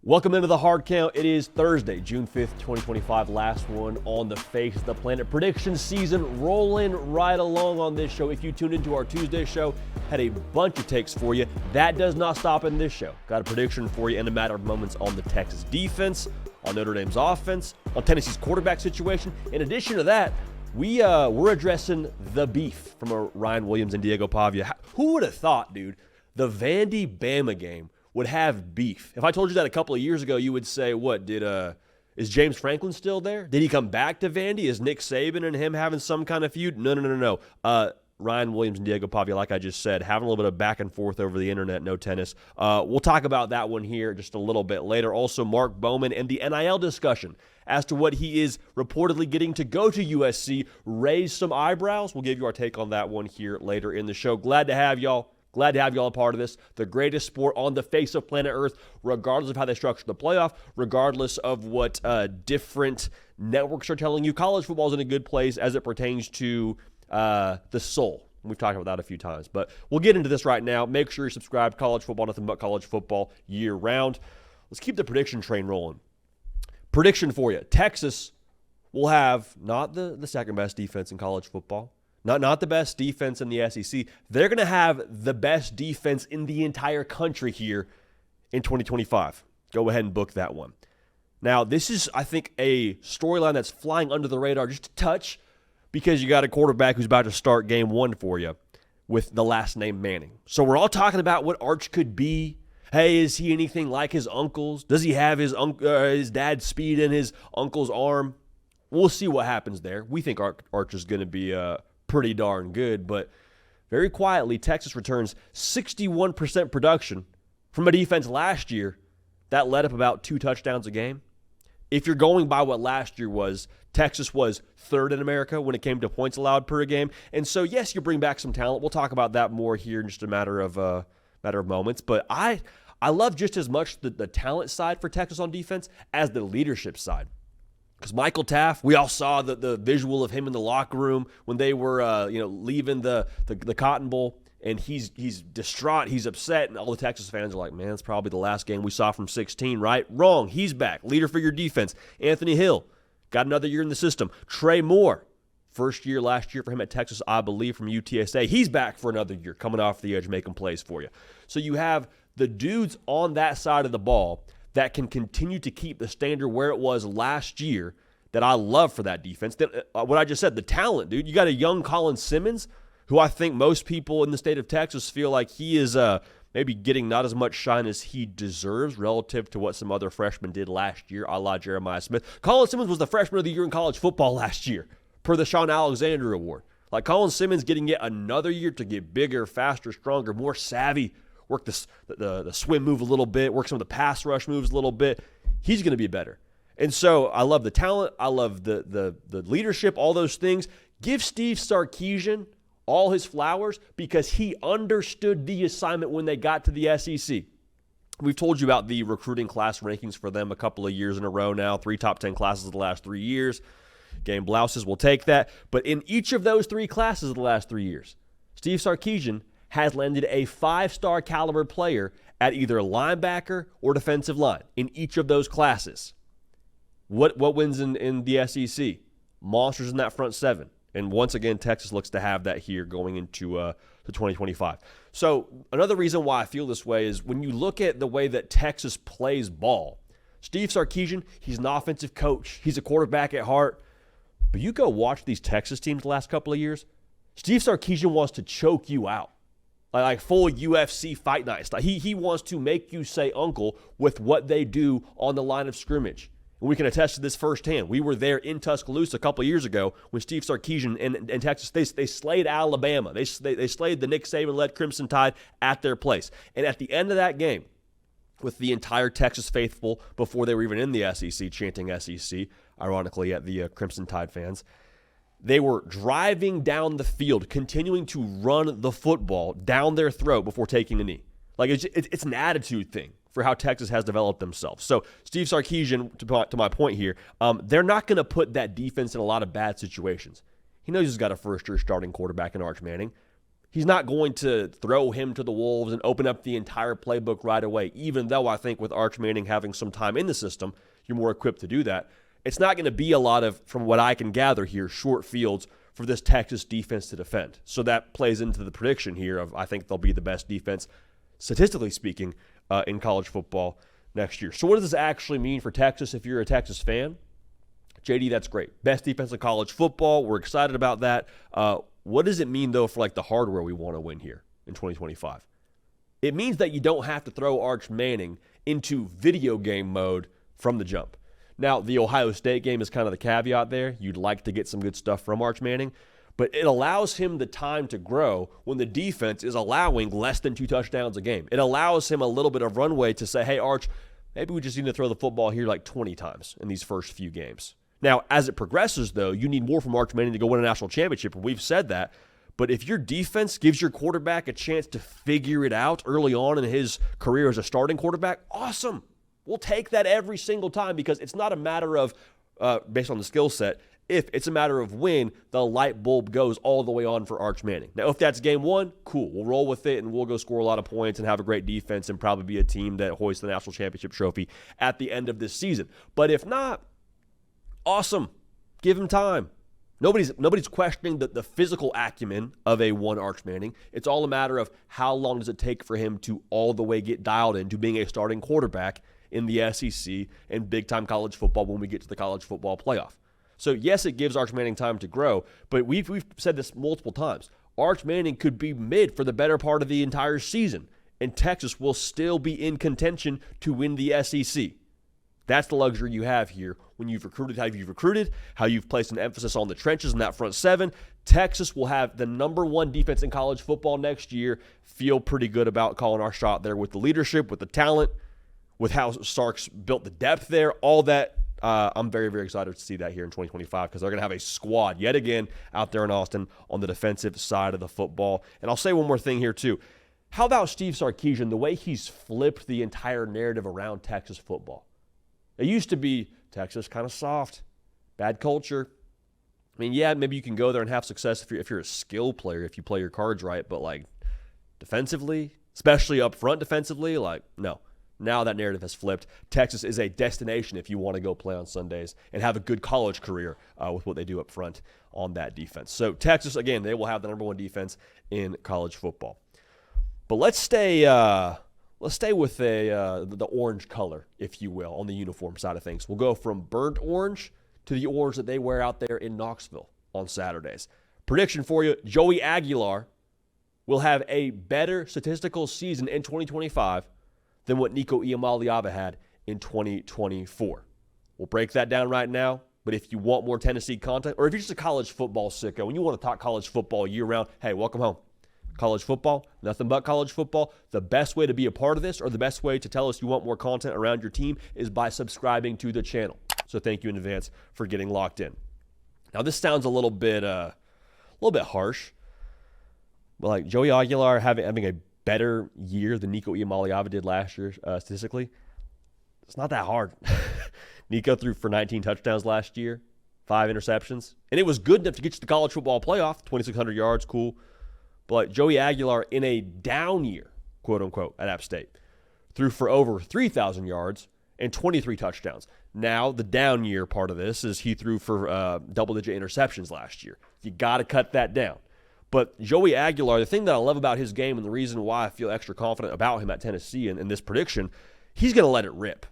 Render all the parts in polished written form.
Welcome into the Hard Count. It is Thursday, June 5th, 2025. Last one on the face of the planet. Prediction season rolling right along on this show. If you tuned into our Tuesday show, had a bunch of takes for you. That does not stop in this show. Got a prediction for you in a matter of moments on the Texas defense, on Notre Dame's offense, on Tennessee's quarterback situation. In addition to that, we're addressing the beef from Ryan Williams and Diego Pavia. Who would have thought, dude, the Vandy-Bama game would have beef? If I told you that a couple of years ago, you would say, what, is James Franklin still there? Did he come back to Vandy? Is Nick Saban and him having some kind of feud? No. Ryan Williams and Diego Pavia, like I just said, having a little bit of back and forth over the internet, no tennis. We'll talk about that one here just a little bit later. Also, Mark Bowman and the NIL discussion as to what he is reportedly getting to go to USC raised some eyebrows. We'll give you our take on that one here later in the show. Glad to have y'all a part of this. The greatest sport on the face of planet Earth, regardless of how they structure the playoff, regardless of what different networks are telling you. College football is in a good place as it pertains to the soul. We've talked about that a few times, but we'll get into this right now. Make sure you're subscribed. College football, nothing but college football year round. Let's keep the prediction train rolling. Prediction for you. Texas will have not the second best defense in college football. Not the best defense in the SEC. They're going to have the best defense in the entire country here in 2025. Go ahead and book that one. Now, this is, I think, a storyline that's flying under the radar just a touch because you got a quarterback who's about to start game one for you with the last name Manning. So we're all talking about what Arch could be. Hey, is he anything like his uncles? Does he have his dad's speed in his uncle's arm? We'll see what happens there. We think Arch is going to be pretty darn good, but very quietly, Texas returns 61% production from a defense last year that led up about 2 touchdowns a game. If you're going by what last year was, Texas was third in America when it came to points allowed per game. And so, yes, you bring back some talent. We'll talk about that more here in just a matter of moments. But I love just as much the talent side for Texas on defense as the leadership side. Because Michael Taft, we all saw the visual of him in the locker room when they were leaving the Cotton Bowl, and he's distraught, he's upset, and all the Texas fans are like, man, it's probably the last game we saw from 16, right? Wrong. He's back. Leader for your defense. Anthony Hill got another year in the system. Trey Moore, first year last year for him at Texas, I believe, from UTSA. He's back for another year, coming off the edge, making plays for you. So you have the dudes on that side of the ball that can continue to keep the standard where it was last year that I love for that defense. What I just said, the talent, dude. You got a young Colin Simmons, who I think most people in the state of Texas feel like he is maybe getting not as much shine as he deserves relative to what some other freshmen did last year, a la Jeremiah Smith. Colin Simmons was the freshman of the year in college football last year, per the Sean Alexander Award. Like Colin Simmons getting yet another year to get bigger, faster, stronger, more savvy, work the swim move a little bit, work some of the pass rush moves a little bit. He's going to be better. And so I love the talent. I love the leadership, all those things. Give Steve Sarkisian all his flowers because he understood the assignment when they got to the SEC. We've told you about the recruiting class rankings for them a couple of years in a row now, 3 top 10 classes of the last 3 years. Game Blouses will take that. But in each of those 3 classes of the last 3 years, Steve Sarkisian has landed a 5-star caliber player at either linebacker or defensive line in each of those classes. What wins in the SEC? Monsters in that front 7. And once again, Texas looks to have that here going into to 2025. So another reason why I feel this way is when you look at the way that Texas plays ball, Steve Sarkisian, he's an offensive coach. He's a quarterback at heart. But you go watch these Texas teams the last couple of years, Steve Sarkisian wants to choke you out. Like full UFC fight night style. He wants to make you say uncle with what they do on the line of scrimmage. And we can attest to this firsthand. We were there in Tuscaloosa a couple of years ago when Steve Sarkisian and Texas, they slayed Alabama. They slayed the Nick Saban-led Crimson Tide at their place. And at the end of that game, with the entire Texas faithful, before they were even in the SEC, chanting SEC, ironically at the Crimson Tide fans, they were driving down the field, continuing to run the football down their throat before taking a knee. Like it's an attitude thing for how Texas has developed themselves. So Steve Sarkisian, to my point here, they're not going to put that defense in a lot of bad situations. He knows he's got a first-year starting quarterback in Arch Manning. He's not going to throw him to the wolves and open up the entire playbook right away, even though I think with Arch Manning having some time in the system, you're more equipped to do that. It's not going to be a lot of, from what I can gather here, short fields for this Texas defense to defend. So that plays into the prediction here of I think they'll be the best defense, statistically speaking, in college football next year. So what does this actually mean for Texas if you're a Texas fan? JD, that's great. Best defense in college football. We're excited about that. What does it mean, though, for like the hardware we want to win here in 2025? It means that you don't have to throw Arch Manning into video game mode from the jump. Now, the Ohio State game is kind of the caveat there. You'd like to get some good stuff from Arch Manning, but it allows him the time to grow when the defense is allowing less than 2 touchdowns a game. It allows him a little bit of runway to say, hey, Arch, maybe we just need to throw the football here like 20 times in these first few games. Now, as it progresses, though, you need more from Arch Manning to go win a national championship, and we've said that. But if your defense gives your quarterback a chance to figure it out early on in his career as a starting quarterback, awesome. We'll take that every single time because it's not a matter of, based on the skill set, if it's a matter of when the light bulb goes all the way on for Arch Manning. Now, if that's game one, cool. We'll roll with it, and we'll go score a lot of points and have a great defense and probably be a team that hoists the national championship trophy at the end of this season. But if not, awesome. Give him time. Nobody's questioning the physical acumen of a one Arch Manning. It's all a matter of how long does it take for him to all the way get dialed into being a starting quarterback in the SEC and big-time college football when we get to the college football playoff. So, yes, it gives Arch Manning time to grow, but we've said this multiple times. Arch Manning could be mid for the better part of the entire season, and Texas will still be in contention to win the SEC. That's the luxury you have here when you've recruited how you've placed an emphasis on the trenches in that front seven. Texas will have the number one defense in college football next year. Feel pretty good about calling our shot there with the leadership, with the talent, with how Sark's built the depth there, all that. I'm very, very excited to see that here in 2025 because they're going to have a squad yet again out there in Austin on the defensive side of the football. And I'll say one more thing here too. How about Steve Sarkisian, the way he's flipped the entire narrative around Texas football? It used to be Texas kind of soft, bad culture. I mean, yeah, maybe you can go there and have success if you're a skill player, if you play your cards right, but like defensively, especially up front defensively, like no. Now that narrative has flipped. Texas is a destination if you want to go play on Sundays and have a good college career with what they do up front on that defense. So Texas, again, they will have the number one defense in college football. But let's stay with the orange color, if you will, on the uniform side of things. We'll go from burnt orange to the orange that they wear out there in Knoxville on Saturdays. Prediction for you, Joey Aguilar will have a better statistical season in 2025 than what Nico Iamaleava had in 2024. We'll break that down right now, but if you want more Tennessee content, or if you're just a college football sicko and you want to talk college football year-round, hey, welcome home. College football, nothing but college football. The best way to be a part of this, or the best way to tell us you want more content around your team, is by subscribing to the channel. So thank you in advance for getting locked in. Now this sounds a little bit harsh, but like Joey Aguilar having a better year than Nico Iamaleava did last year statistically, it's not that hard. Nico threw for 19 touchdowns last year, 5 interceptions, and it was good enough to get you to the college football playoff, 2,600 yards, cool. But Joey Aguilar, in a down year, quote-unquote, at App State, threw for over 3,000 yards and 23 touchdowns. Now, the down year part of this is he threw for double-digit interceptions last year. You got to cut that down. But Joey Aguilar, the thing that I love about his game and the reason why I feel extra confident about him at Tennessee and in this prediction, he's going to let it rip.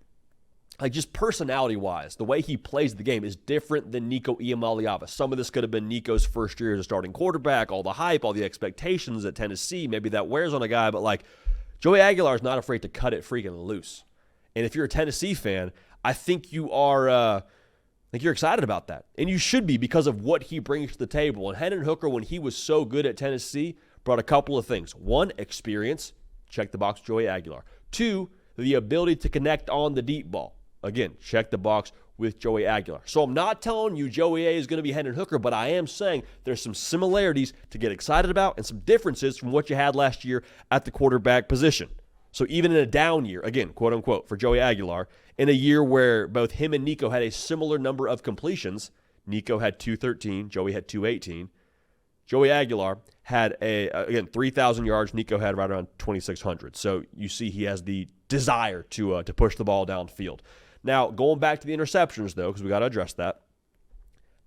Like just personality-wise, the way he plays the game is different than Nico Iamaleava. Some of this could have been Nico's first year as a starting quarterback, all the hype, all the expectations at Tennessee. Maybe that wears on a guy, but like Joey Aguilar is not afraid to cut it freaking loose. And if you're a Tennessee fan, I think you are you're excited about that. And you should be because of what he brings to the table. And Hendon Hooker, when he was so good at Tennessee, brought a couple of things. One, experience. Check the box, Joey Aguilar. Two, the ability to connect on the deep ball. Again, check the box with Joey Aguilar. So I'm not telling you Joey A is going to be Hendon Hooker, but I am saying there's some similarities to get excited about and some differences from what you had last year at the quarterback position. So even in a down year, again, quote-unquote, for Joey Aguilar, in a year where both him and Nico had a similar number of completions, Nico had 213, Joey had 218, Joey Aguilar had again 3,000 yards. Nico had right around 2,600. So you see he has the desire to push the ball downfield. Now, going back to the interceptions, though, because we got to address that,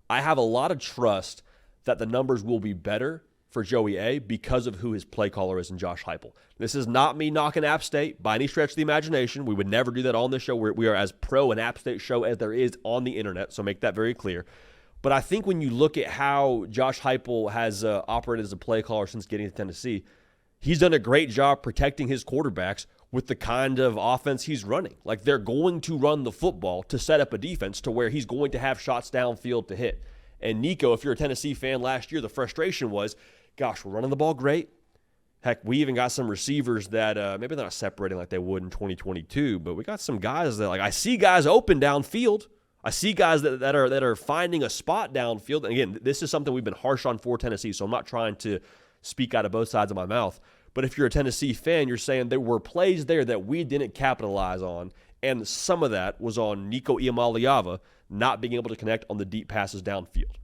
I have a lot of trust that the numbers will be better for Joey A because of who his play caller is in Josh Heupel. This is not me knocking App State by any stretch of the imagination. We would never do that on this show. We are as pro an App State show as there is on the internet, so make that very clear. But I think when you look at how Josh Heupel has operated as a play caller since getting to Tennessee, he's done a great job protecting his quarterbacks with the kind of offense he's running. Like, they're going to run the football to set up a defense to where he's going to have shots downfield to hit. And Nico, if you're a Tennessee fan last year, the frustration was, gosh, we're running the ball great. Heck, we even got some receivers that maybe they're not separating like they would in 2022, but we got some guys that, like, I see guys open downfield. I see guys that are finding a spot downfield. And again, this is something we've been harsh on for Tennessee, so I'm not trying to speak out of both sides of my mouth. But if you're a Tennessee fan, you're saying there were plays there that we didn't capitalize on, and some of that was on Nico Iamaleava not being able to connect on the deep passes downfield.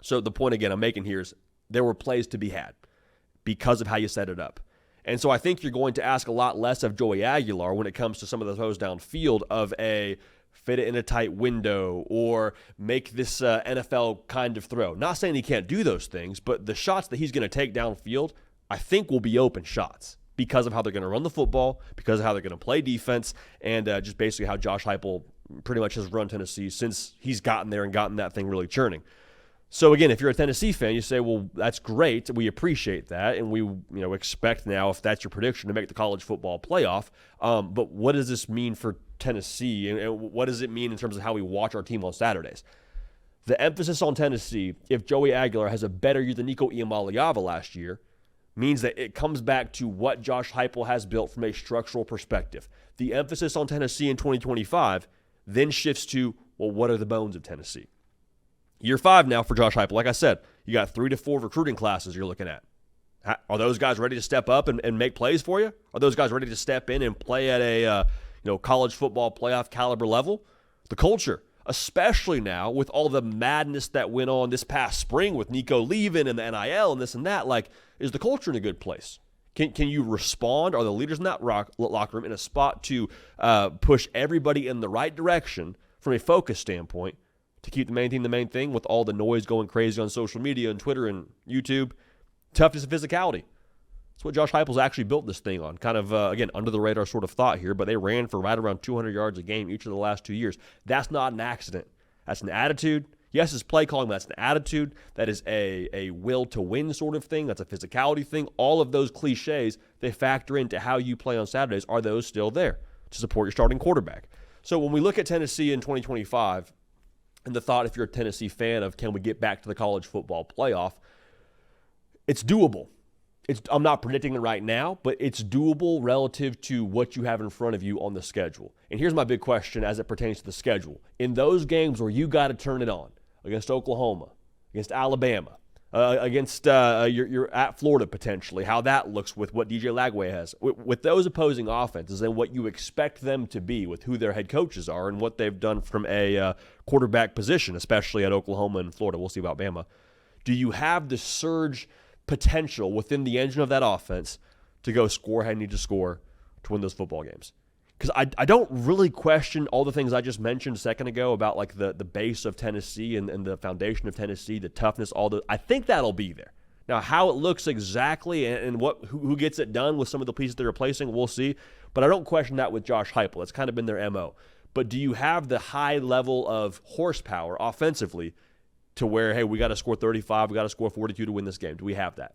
So the point, again, I'm making here is there were plays to be had because of how you set it up. And so I think you're going to ask a lot less of Joey Aguilar when it comes to some of the throws downfield of a fit it in a tight window or make this NFL kind of throw. Not saying he can't do those things, but the shots that he's going to take downfield, I think will be open shots because of how they're going to run the football, because of how they're going to play defense, and just basically how Josh Heupel pretty much has run Tennessee since he's gotten there and gotten that thing really churning. So again, if you're a Tennessee fan, you say, well, that's great. We appreciate that, and we expect now, if that's your prediction, to make the college football playoff. But what does this mean for Tennessee, and what does it mean in terms of how we watch our team on Saturdays? The emphasis on Tennessee, if Joey Aguilar has a better year than Nico Iamaleava last year, means that it comes back to what Josh Heupel has built from a structural perspective. The emphasis on Tennessee in 2025 then shifts to, well, what are the bones of Tennessee? Year 5 now for Josh Heupel. Like I said, you got 3 to 4 recruiting classes you're looking at. Are those guys ready to step up and make plays for you? Are those guys ready to step in and play at a college football playoff caliber level? The culture, especially now with all the madness that went on this past spring with Nico leaving and the NIL and this and that, like, is the culture in a good place? Can you respond? Are the leaders in that locker room in a spot to push everybody in the right direction from a focus standpoint to keep the main thing with all the noise going crazy on social media and Twitter and YouTube? Toughness and physicality. That's what Josh Heupel's actually built this thing on. Kind of, again, under the radar sort of thought here, but they ran for right around 200 yards a game each of the last 2 years. That's not an accident. That's an attitude. Yes, it's play calling, but that's an attitude. That is a will to win sort of thing. That's a physicality thing. All of those cliches, they factor into how you play on Saturdays. Are those still there to support your starting quarterback? So when we look at Tennessee in 2025, and the thought, if you're a Tennessee fan, of can we get back to the college football playoff, it's doable. I'm not predicting it right now, but it's doable relative to what you have in front of you on the schedule. And here's my big question as it pertains to the schedule. In those games where you got to turn it on, against Oklahoma, against Alabama, against you're at Florida potentially, how that looks with what DJ Lagway has. With those opposing offenses and what you expect them to be with who their head coaches are and what they've done from a quarterback position, especially at Oklahoma and Florida. We'll see about Bama. Do you have the surge potential within the engine of that offense to go score how you need to score to win those football games? Because I don't really question all the things I just mentioned a second ago about like the base of Tennessee and the foundation of Tennessee, the toughness, I think that'll be there. Now, how it looks exactly and who gets it done with some of the pieces they're replacing, we'll see. But I don't question that with Josh Heupel. That's kind of been their MO. But do you have the high level of horsepower offensively to where, hey, we got to score 35, we got to score 42 to win this game? Do we have that?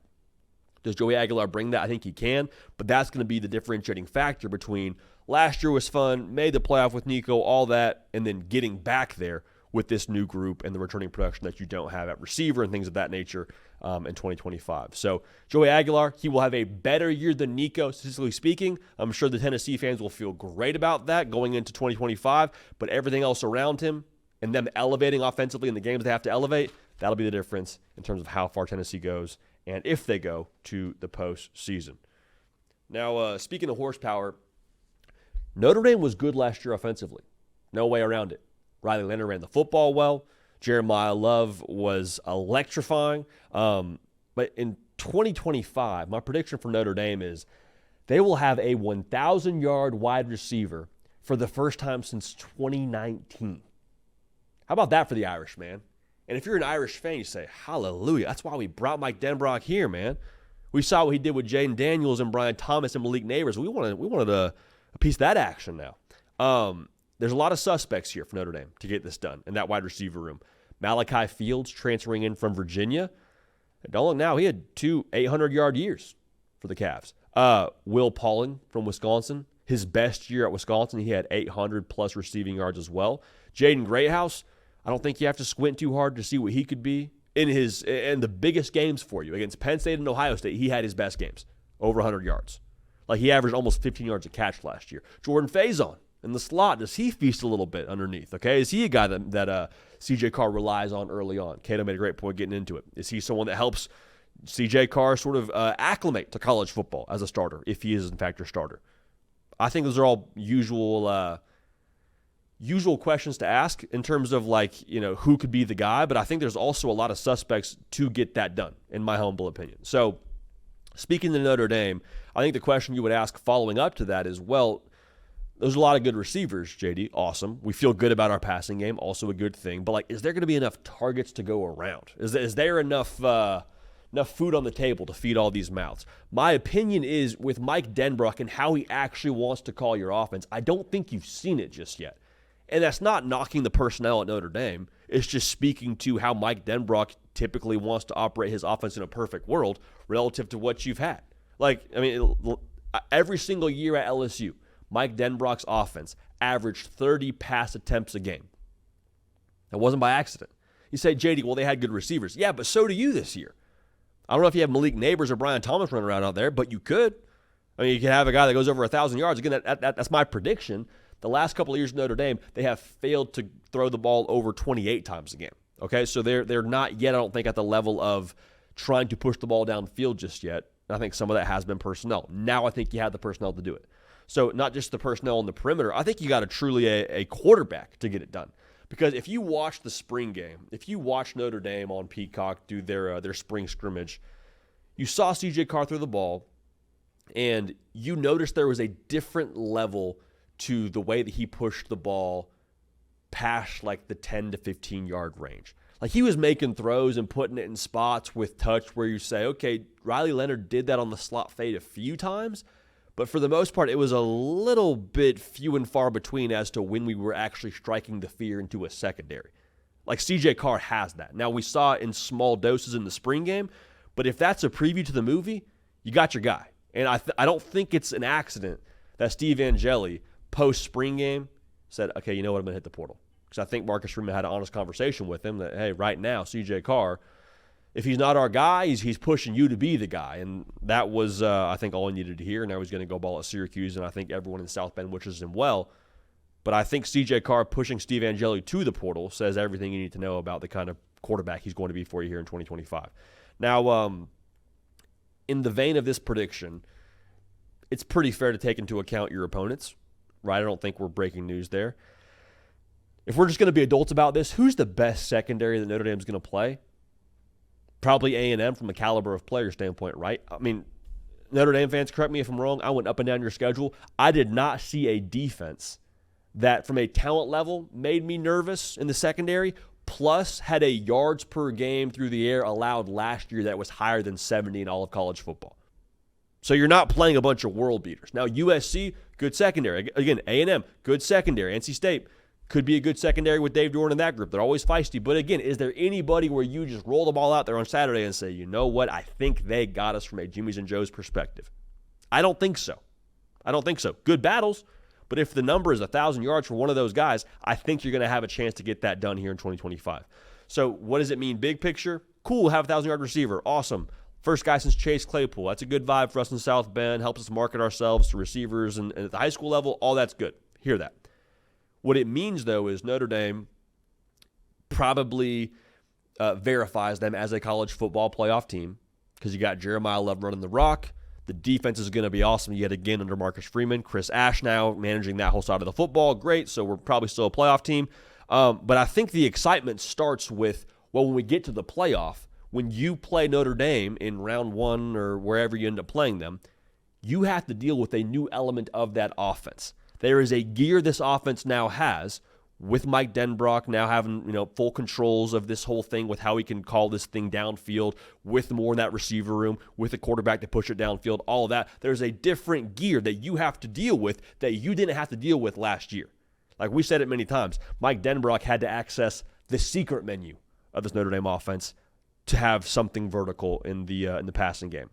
Does Joey Aguilar bring that? I think he can, but that's going to be the differentiating factor between last year was fun, made the playoff with Nico, all that, and then getting back there with this new group and the returning production that you don't have at receiver and things of that nature in 2025. So Joey Aguilar, he will have a better year than Nico, statistically speaking. I'm sure the Tennessee fans will feel great about that going into 2025, but everything else around him and them elevating offensively in the games they have to elevate, that'll be the difference in terms of how far Tennessee goes and if they go to the postseason. Now, speaking of horsepower, Notre Dame was good last year offensively. No way around it. Riley Leonard ran the football well. Jeremiah Love was electrifying. But in 2025, my prediction for Notre Dame is they will have a 1,000-yard wide receiver for the first time since 2019. How about that for the Irish, man? And if you're an Irish fan, you say, hallelujah. That's why we brought Mike Denbrock here, man. We saw what he did with Jaden Daniels and Brian Thomas and Malik Neighbors. We wanted a piece of that action now. There's a lot of suspects here for Notre Dame to get this done in that wide receiver room. Malachi Fields transferring in from Virginia. And don't look now, he had 2 800-yard years for the Cavs. Will Pauling from Wisconsin. His best year at Wisconsin, he had 800-plus receiving yards as well. Jaden Greathouse, I don't think you have to squint too hard to see what he could be in the biggest games for you. Against Penn State and Ohio State, he had his best games, over 100 yards. Like, he averaged almost 15 yards a catch last year. Jordan Faison in the slot, does he feast a little bit underneath? Okay, is he a guy that C.J. Carr relies on early on? Cato made a great point getting into it. Is he someone that helps C.J. Carr sort of acclimate to college football as a starter, if he is in fact your starter? I think those are all usual questions to ask in terms of, like, who could be the guy, but I think there's also a lot of suspects to get that done, in my humble opinion. So, speaking to Notre Dame, I think the question you would ask following up to that is, well, there's a lot of good receivers, JD. Awesome. We feel good about our passing game. Also a good thing. But, like, is there going to be enough targets to go around? Is there enough food on the table to feed all these mouths? My opinion is, with Mike Denbrock and how he actually wants to call your offense, I don't think you've seen it just yet. And that's not knocking the personnel at Notre Dame. It's just speaking to how Mike Denbrock typically wants to operate his offense in a perfect world relative to what you've had. Like, I mean, every single year at LSU, Mike Denbrock's offense averaged 30 pass attempts a game. That wasn't by accident. You say, JD, well, they had good receivers. Yeah, but so do you this year. I don't know if you have Malik Neighbors or Brian Thomas running around out there, but you could. I mean, you could have a guy that goes over 1,000 yards. Again, that's my prediction. The last couple of years in Notre Dame, they have failed to throw the ball over 28 times a game. Okay, so they're not yet, I don't think, at the level of trying to push the ball downfield just yet. I think some of that has been personnel. Now I think you have the personnel to do it. So not just the personnel on the perimeter. I think you got a quarterback to get it done. Because if you watch the spring game, if you watch Notre Dame on Peacock do their spring scrimmage, you saw C.J. Carr throw the ball, and you noticed there was a different level to the way that he pushed the ball past like the 10 to 15 yard range. Like, he was making throws and putting it in spots with touch where you say, okay, Riley Leonard did that on the slot fade a few times, but for the most part, it was a little bit few and far between as to when we were actually striking the fear into a secondary. Like, C.J. Carr has that. Now, we saw it in small doses in the spring game, but if that's a preview to the movie, you got your guy. And I don't think it's an accident that Steve Angeli, post-spring game, said, okay, you know what, I'm going to hit the portal. Because I think Marcus Freeman had an honest conversation with him that, hey, right now, C.J. Carr, if he's not our guy, he's pushing you to be the guy. And that was, I think, all he needed to hear. Now he's going to go ball at Syracuse, and I think everyone in South Bend wishes him well. But I think C.J. Carr pushing Steve Angeli to the portal says everything you need to know about the kind of quarterback he's going to be for you here in 2025. Now, in the vein of this prediction, it's pretty fair to take into account your opponents, right? I don't think we're breaking news there. If we're just going to be adults about this, who's the best secondary that Notre Dame's going to play? Probably A&M from a caliber of player standpoint, right? I mean, Notre Dame fans, correct me if I'm wrong, I went up and down your schedule. I did not see a defense that, from a talent level, made me nervous in the secondary, plus had a yards per game through the air allowed last year that was higher than 70 in all of college football. So you're not playing a bunch of world beaters. Now, USC, good secondary. Again, A&M, good secondary. NC State could be a good secondary with Dave Doran in that group. They're always feisty. But again, is there anybody where you just roll the ball out there on Saturday and say, you know what, I think they got us from a Jimmy's and Joe's perspective? I don't think so. Good battles, but if the number is 1,000 yards for one of those guys, I think you're going to have a chance to get that done here in 2025. So what does it mean big picture? Cool, have a 1,000-yard receiver. Awesome. First guy since Chase Claypool. That's a good vibe for us in South Bend. Helps us market ourselves to receivers and at the high school level. All that's good. Hear that. What it means, though, is Notre Dame probably verifies them as a college football playoff team because you got Jeremiah Love running the rock. The defense is going to be awesome yet again under Marcus Freeman. Chris Ash now managing that whole side of the football. Great, so we're probably still a playoff team. But I think the excitement starts with, well, when we get to the playoff, when you play Notre Dame in round 1 or wherever you end up playing them, you have to deal with a new element of that offense. There is a gear this offense now has with Mike Denbrock now having, full controls of this whole thing with how he can call this thing downfield, with more in that receiver room, with a quarterback to push it downfield, all of that. There's a different gear that you have to deal with that you didn't have to deal with last year. Like we said it many times, Mike Denbrock had to access the secret menu of this Notre Dame offense to have something vertical in the passing game.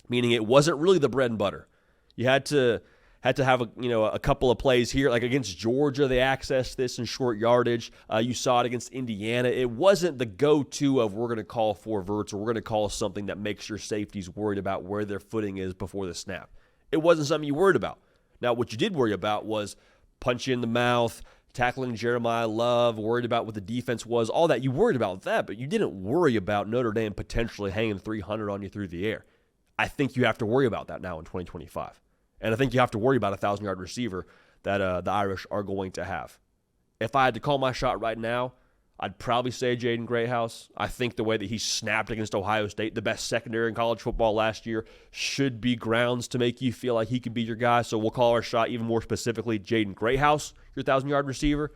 Meaning it wasn't really the bread and butter. You had to have a couple of plays here. Like against Georgia, they accessed this in short yardage. You saw it against Indiana. It wasn't the go-to of we're going to call 4 verts or we're going to call something that makes your safeties worried about where their footing is before the snap. It wasn't something you worried about. Now, what you did worry about was punch you in the mouth, tackling Jeremiah Love, worried about what the defense was, all that. You worried about that, but you didn't worry about Notre Dame potentially hanging 300 on you through the air. I think you have to worry about that now in 2025. And I think you have to worry about a 1,000-yard receiver that the Irish are going to have. If I had to call my shot right now, I'd probably say Jaden Greathouse. I think the way that he snapped against Ohio State, the best secondary in college football last year, should be grounds to make you feel like he could be your guy. So we'll call our shot even more specifically Jaden Greathouse, your 1,000-yard receiver.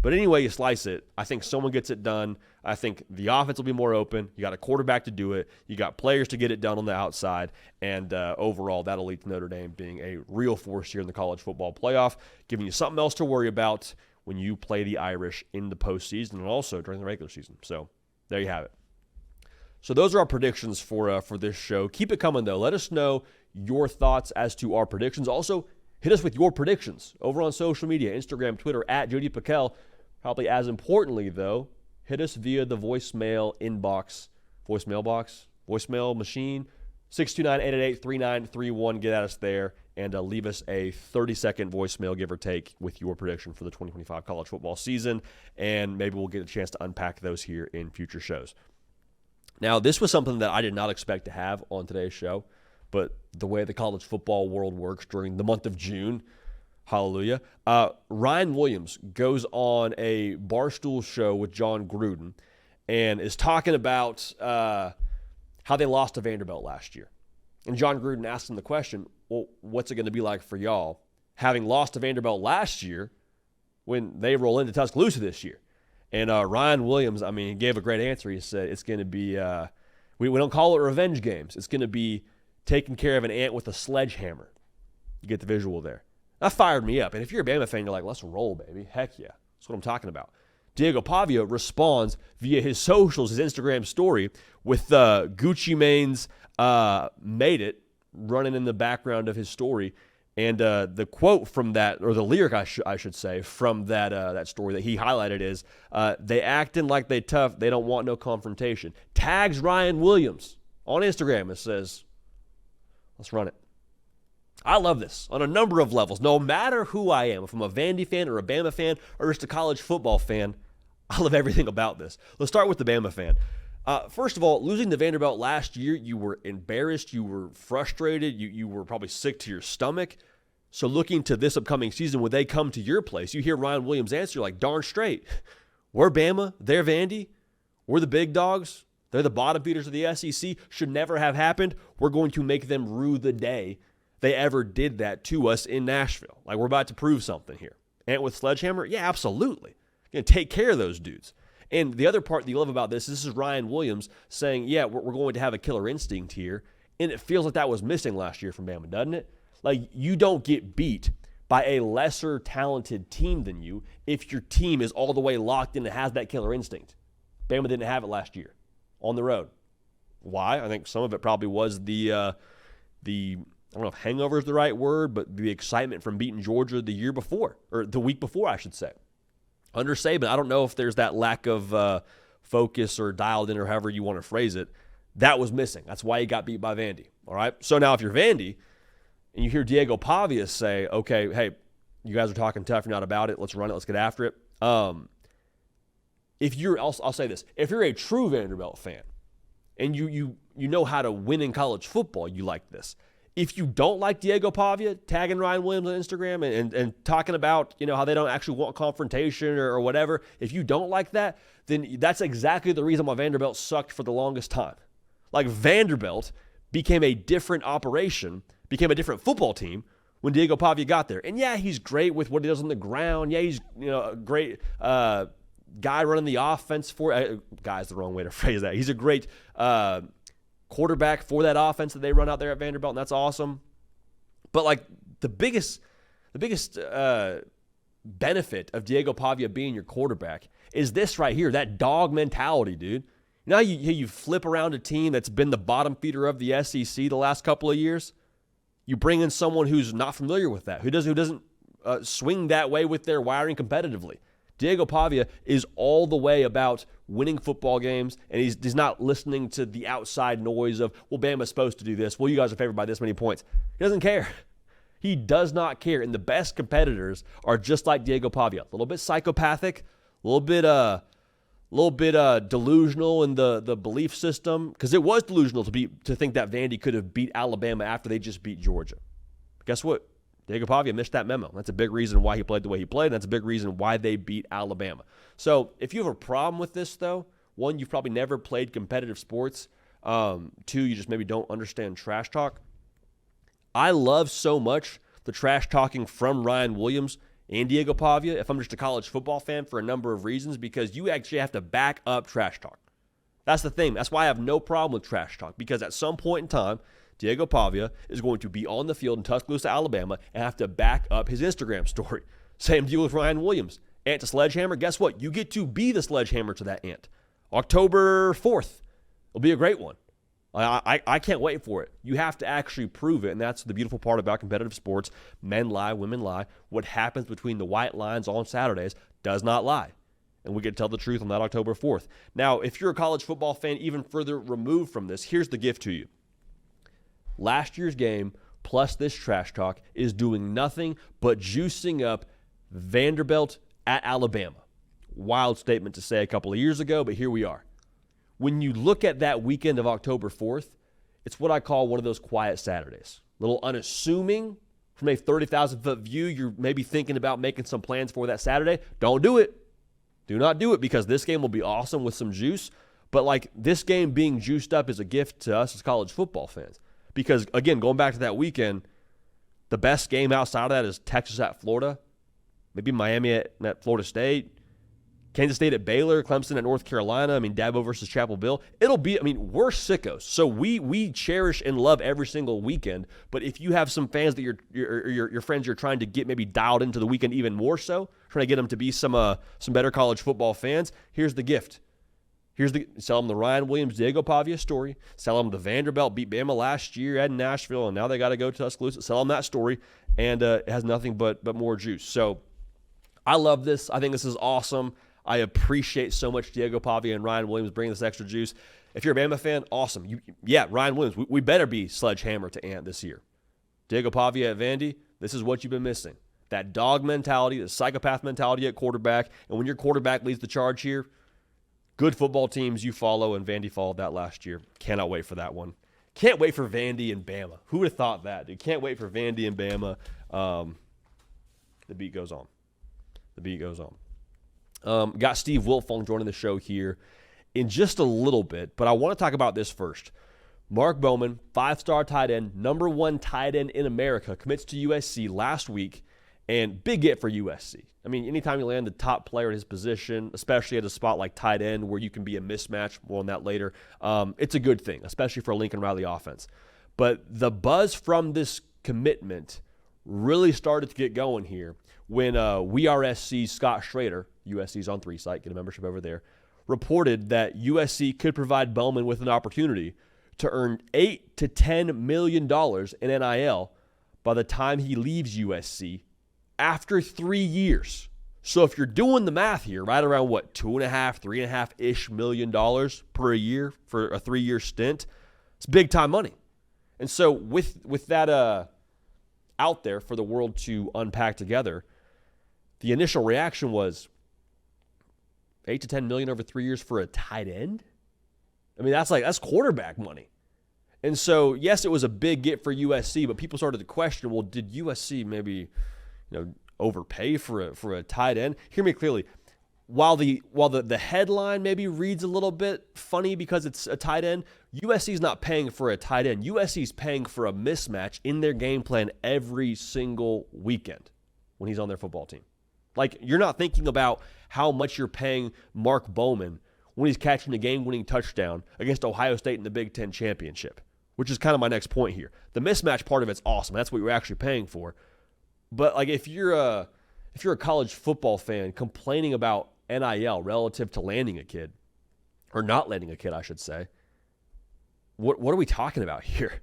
But anyway you slice it, I think someone gets it done. I think the offense will be more open. You got a quarterback to do it. You got players to get it done on the outside. And overall, that'll lead to Notre Dame being a real force here in the college football playoff, giving you something else to worry about when you play the Irish in the postseason and also during the regular season. So there you have it. So those are our predictions for this show. Keep it coming, though. Let us know your thoughts as to our predictions. Also, hit us with your predictions over on social media, Instagram, Twitter, at Jody PicKell. Probably as importantly, though, hit us via the voicemail machine, 629-888-3931. Get at us there and leave us a 30-second voicemail, give or take, with your prediction for the 2025 college football season, and maybe we'll get a chance to unpack those here in future shows. Now, this was something that I did not expect to have on today's show, but the way the college football world works during the month of June, hallelujah. Ryan Williams goes on a Barstool show with John Gruden and is talking about how they lost to Vanderbilt last year. And John Gruden asked him the question, well, what's it going to be like for y'all having lost to Vanderbilt last year when they roll into Tuscaloosa this year? And Ryan Williams, he gave a great answer. He said it's going to be, we don't call it revenge games. It's going to be taking care of an ant with a sledgehammer. You get the visual there. That fired me up. And if you're a Bama fan, you're like, let's roll, baby. Heck yeah. That's what I'm talking about. Diego Pavia responds via his socials, his Instagram story, with Gucci Mane's Made It running in the background of his story. And the quote from that, or the lyric, I should say, from that story that he highlighted is, they acting like they tough, they don't want no confrontation. Tags Ryan Williams on Instagram and says, let's run it. I love this on a number of levels. No matter who I am, if I'm a Vandy fan or a Bama fan or just a college football fan, I love everything about this. Let's start with the Bama fan. First of all, losing to Vanderbilt last year, you were embarrassed, you were frustrated, you were probably sick to your stomach. So looking to this upcoming season, when they come to your place, you hear Ryan Williams' answer, you're like, darn straight. We're Bama, they're Vandy, we're the big dogs, they're the bottom feeders of the SEC, should never have happened. We're going to make them rue the day they ever did that to us in Nashville. Like, we're about to prove something here. Ant with sledgehammer? Yeah, absolutely. Going to take care of those dudes. And the other part that you love about this is Ryan Williams saying, yeah, we're going to have a killer instinct here. And it feels like that was missing last year from Bama, doesn't it? Like, you don't get beat by a lesser talented team than you if your team is all the way locked in and has that killer instinct. Bama didn't have it last year on the road. Why? I think some of it probably was the I don't know if hangover is the right word, but the excitement from beating Georgia the year before, or the week before, I should say. Under Saban, I don't know if there's that lack of focus or dialed in or however you want to phrase it. That was missing. That's why he got beat by Vandy. All right. So now if you're Vandy and you hear Diego Pavia say, okay, hey, you guys are talking tough, you're not about it, let's run it, let's get after it. If you're, I'll say this, if you're a true Vanderbilt fan and you know how to win in college football, you like this. If you don't like Diego Pavia, tagging Ryan Williams on Instagram and talking about, how they don't actually want confrontation or whatever, if you don't like that, then that's exactly the reason why Vanderbilt sucked for the longest time. Like, Vanderbilt became a different operation, became a different football team when Diego Pavia got there. And yeah, he's great with what he does on the ground. Yeah, he's a great guy running the offense for guy's the wrong way to phrase that. He's a great quarterback for that offense that they run out there at Vanderbilt, and that's awesome. But like the biggest benefit of Diego Pavia being your quarterback is this right here, that dog mentality, dude. Now you flip around a team that's been the bottom feeder of the SEC the last couple of years. You bring in someone who's not familiar with that, who doesn't swing that way with their wiring competitively. Diego Pavia is all the way about winning football games, and he's not listening to the outside noise of, well, Bama's supposed to do this. Well, you guys are favored by this many points. He doesn't care. He does not care. And the best competitors are just like Diego Pavia. A little bit psychopathic, a little bit delusional in the belief system, because it was delusional to think that Vandy could have beat Alabama after they just beat Georgia. But guess what? Diego Pavia missed that memo. That's a big reason why he played the way he played, and that's a big reason why they beat Alabama. So if you have a problem with this, though, one, you've probably never played competitive sports. Two, you just maybe don't understand trash talk. I love so much the trash talking from Ryan Williams and Diego Pavia if I'm just a college football fan for a number of reasons, because you actually have to back up trash talk. That's the thing. That's why I have no problem with trash talk, because at some point in time, Diego Pavia is going to be on the field in Tuscaloosa, Alabama, and have to back up his Instagram story. Same deal with Ryan Williams. Ant to sledgehammer, guess what? You get to be the sledgehammer to that ant. October 4th will be a great one. I can't wait for it. You have to actually prove it, and that's the beautiful part about competitive sports. Men lie, women lie. What happens between the white lines on Saturdays does not lie. And we get to tell the truth on that October 4th. Now, if you're a college football fan even further removed from this, here's the gift to you. Last year's game, plus this trash talk, is doing nothing but juicing up Vanderbilt at Alabama. Wild statement to say a couple of years ago, but here we are. When you look at that weekend of October 4th, it's what I call one of those quiet Saturdays. A little unassuming. From a 30,000-foot view, you're maybe thinking about making some plans for that Saturday. Don't do it. Do not do it, because this game will be awesome with some juice. But like, this game being juiced up is a gift to us as college football fans. Because, again, going back to that weekend, the best game outside of that is Texas at Florida, maybe Miami at Florida State, Kansas State at Baylor, Clemson at North Carolina, Dabo versus Chapel Hill. It'll be, we're sickos. So we cherish and love every single weekend. But if you have some fans that your friends you're trying to get maybe dialed into the weekend even more so, trying to get them to be some better college football fans, here's the gift. Sell them the Ryan Williams, Diego Pavia story. Sell them the Vanderbilt beat Bama last year at Nashville, and now they got to go to Tuscaloosa. Sell them that story, and it has nothing but more juice. So I love this. I think this is awesome. I appreciate so much Diego Pavia and Ryan Williams bringing this extra juice. If you're a Bama fan, awesome. Ryan Williams, we better be sledgehammer to Ant this year. Diego Pavia at Vandy, this is what you've been missing. That dog mentality, the psychopath mentality at quarterback, and when your quarterback leads the charge here, good football teams you follow, and Vandy followed that last year. Cannot wait for that one. Can't wait for Vandy and Bama. Who would have thought that, dude? Can't wait for Vandy and Bama. The beat goes on. Got Steve Wiltfong joining the show here in just a little bit, but I want to talk about this first. Mark Bowman, 5-star tight end, number 1 tight end in America, commits to USC last week, and big get for USC. Anytime you land the top player in his position, especially at a spot like tight end where you can be a mismatch, more on that later, it's a good thing, especially for a Lincoln Riley offense. But the buzz from this commitment really started to get going here when WeAreSC's Scott Schrader, USC's on 3 site, get a membership over there, reported that USC could provide Bowman with an opportunity to earn $8 to $10 million in NIL by the time he leaves USC after 3 years. So if you're doing the math here, right around $2.5, $3.5-ish million per year for a 3-year stint, it's big time money. And so with that out there for the world to unpack together, the initial reaction was $8 to $10 million over 3 years for a tight end. That's quarterback money. And so, yes, it was a big get for USC, but people started to question, well, did USC maybe, overpay for a tight end? Hear me clearly. While the headline maybe reads a little bit funny because it's a tight end, USC is not paying for a tight end. USC is paying for a mismatch in their game plan every single weekend when he's on their football team. Like, you're not thinking about how much you're paying Mark Bowman when he's catching a game-winning touchdown against Ohio State in the Big Ten championship, which is kind of my next point here. The mismatch part of it's awesome. That's what you're actually paying for. But like, if you're a college football fan complaining about NIL relative to landing a kid, or not landing a kid, I should say, what are we talking about here?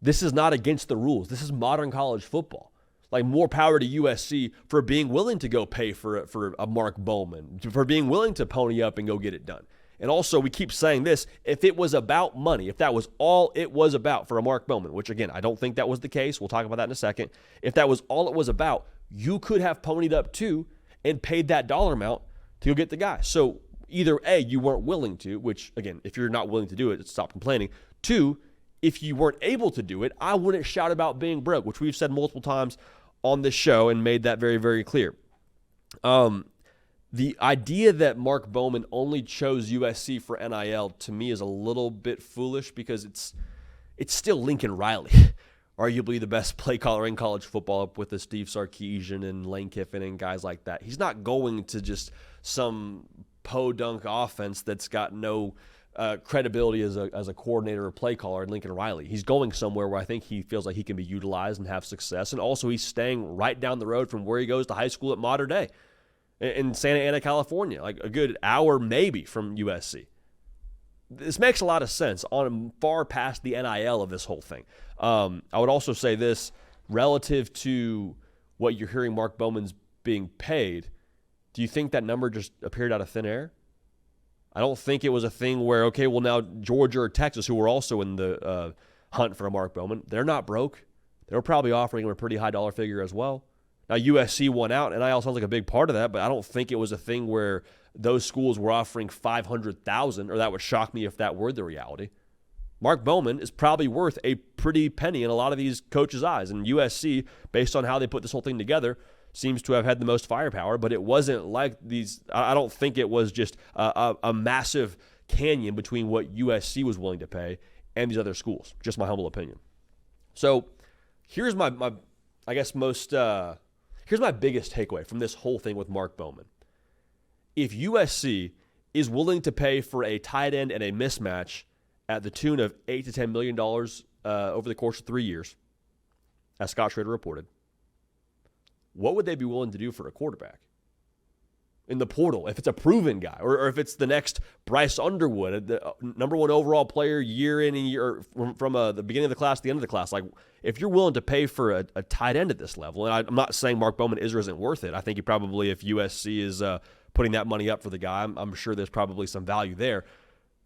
This is not against the rules. This is modern college football. Like, more power to USC for being willing to go pay for a Mark Bowman, for being willing to pony up and go get it done. And also, we keep saying this, if it was about money, if that was all it was about for a Mark Bowman, which, again, I don't think that was the case. We'll talk about that in a second. If that was all it was about, you could have ponied up too and paid that dollar amount to go get the guy. So either A, you weren't willing to, which, again, if you're not willing to do it, stop complaining. Two, if you weren't able to do it, I wouldn't shout about being broke, which we've said multiple times on this show and made that very, very clear. The idea that Mark Bowman only chose USC for NIL, to me, is a little bit foolish because it's still Lincoln Riley, arguably the best play caller in college football, up with the Steve Sarkisian and Lane Kiffin and guys like that. He's not going to just some podunk offense that's got no credibility as a coordinator or play caller in Lincoln Riley. He's going somewhere where I think he feels like he can be utilized and have success. And also, he's staying right down the road from where he goes to high school at Mater Dei in Santa Ana, California, like a good hour maybe from USC. This makes a lot of sense on far past the NIL of this whole thing. I would also say this, relative to what you're hearing Mark Bowman's being paid, do you think that number just appeared out of thin air? I don't think it was a thing where, okay, well, now Georgia or Texas, who were also in the hunt for a Mark Bowman, they're not broke. They were probably offering him a pretty high dollar figure as well. Now, USC won out, and NIL sounds like a big part of that, but I don't think it was a thing where those schools were offering $500,000, or that would shock me if that were the reality. Mark Bowman is probably worth a pretty penny in a lot of these coaches' eyes, and USC, based on how they put this whole thing together, seems to have had the most firepower, but it wasn't like these. I don't think it was just a massive canyon between what USC was willing to pay and these other schools. Just my humble opinion. So here's my I guess here's my biggest takeaway from this whole thing with Mark Bowman. If USC is willing to pay for a tight end and a mismatch at the tune of $8 to $10 million over the course of 3 years, as Scott Schrader reported, what would they be willing to do for a quarterback in the portal if it's a proven guy, or if it's the next Bryce Underwood, the number one overall player year in and year from the beginning of the class to the end of the class? Like, if you're willing to pay for a tight end at this level, and I'm not saying Mark Bowman is or isn't worth it. I think he probably, if USC is putting that money up for the guy, I'm sure there's probably some value there.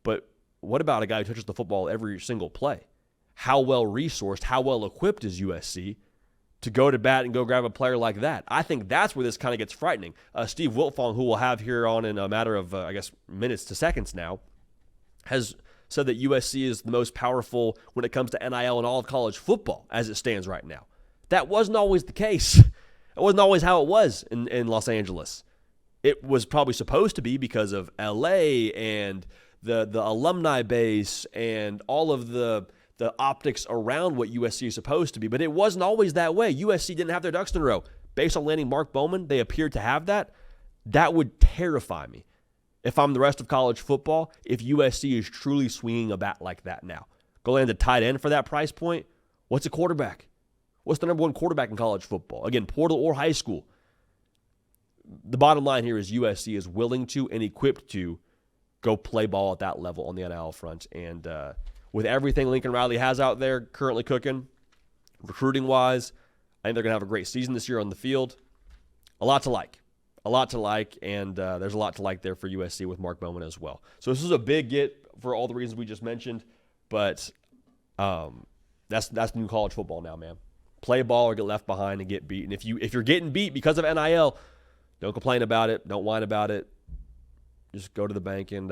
But what about a guy who touches the football every single play? How well resourced, how well equipped is USC to go to bat and go grab a player like that? I think that's where this kind of gets frightening. Steve Wiltfong, who we'll have here on in a matter of, minutes to seconds now, has said that USC is the most powerful when it comes to NIL in all of college football as it stands right now. That wasn't always the case. It wasn't always how it was in Los Angeles. It was probably supposed to be because of LA and the alumni base and all of the optics around what USC is supposed to be, but it wasn't always that way. USC didn't have their ducks in a row. Based on landing Mark Bowman, they appeared to have that. That would terrify me if I'm the rest of college football, if USC is truly swinging a bat like that now. Go land a tight end for that price point. What's a quarterback? What's the number one quarterback in college football? Again, portal or high school. The bottom line here is USC is willing to and equipped to go play ball at that level on the NIL front. And with everything Lincoln Riley has out there currently cooking, recruiting-wise, I think they're going to have a great season this year on the field. A lot to like. And there's a lot to like there for USC with Mark Bowman as well. So this is a big get for all the reasons we just mentioned, but that's new college football now, man. Play ball or get left behind and get beat. And if you're getting beat because of NIL, don't complain about it. Don't whine about it. Just go to the bank and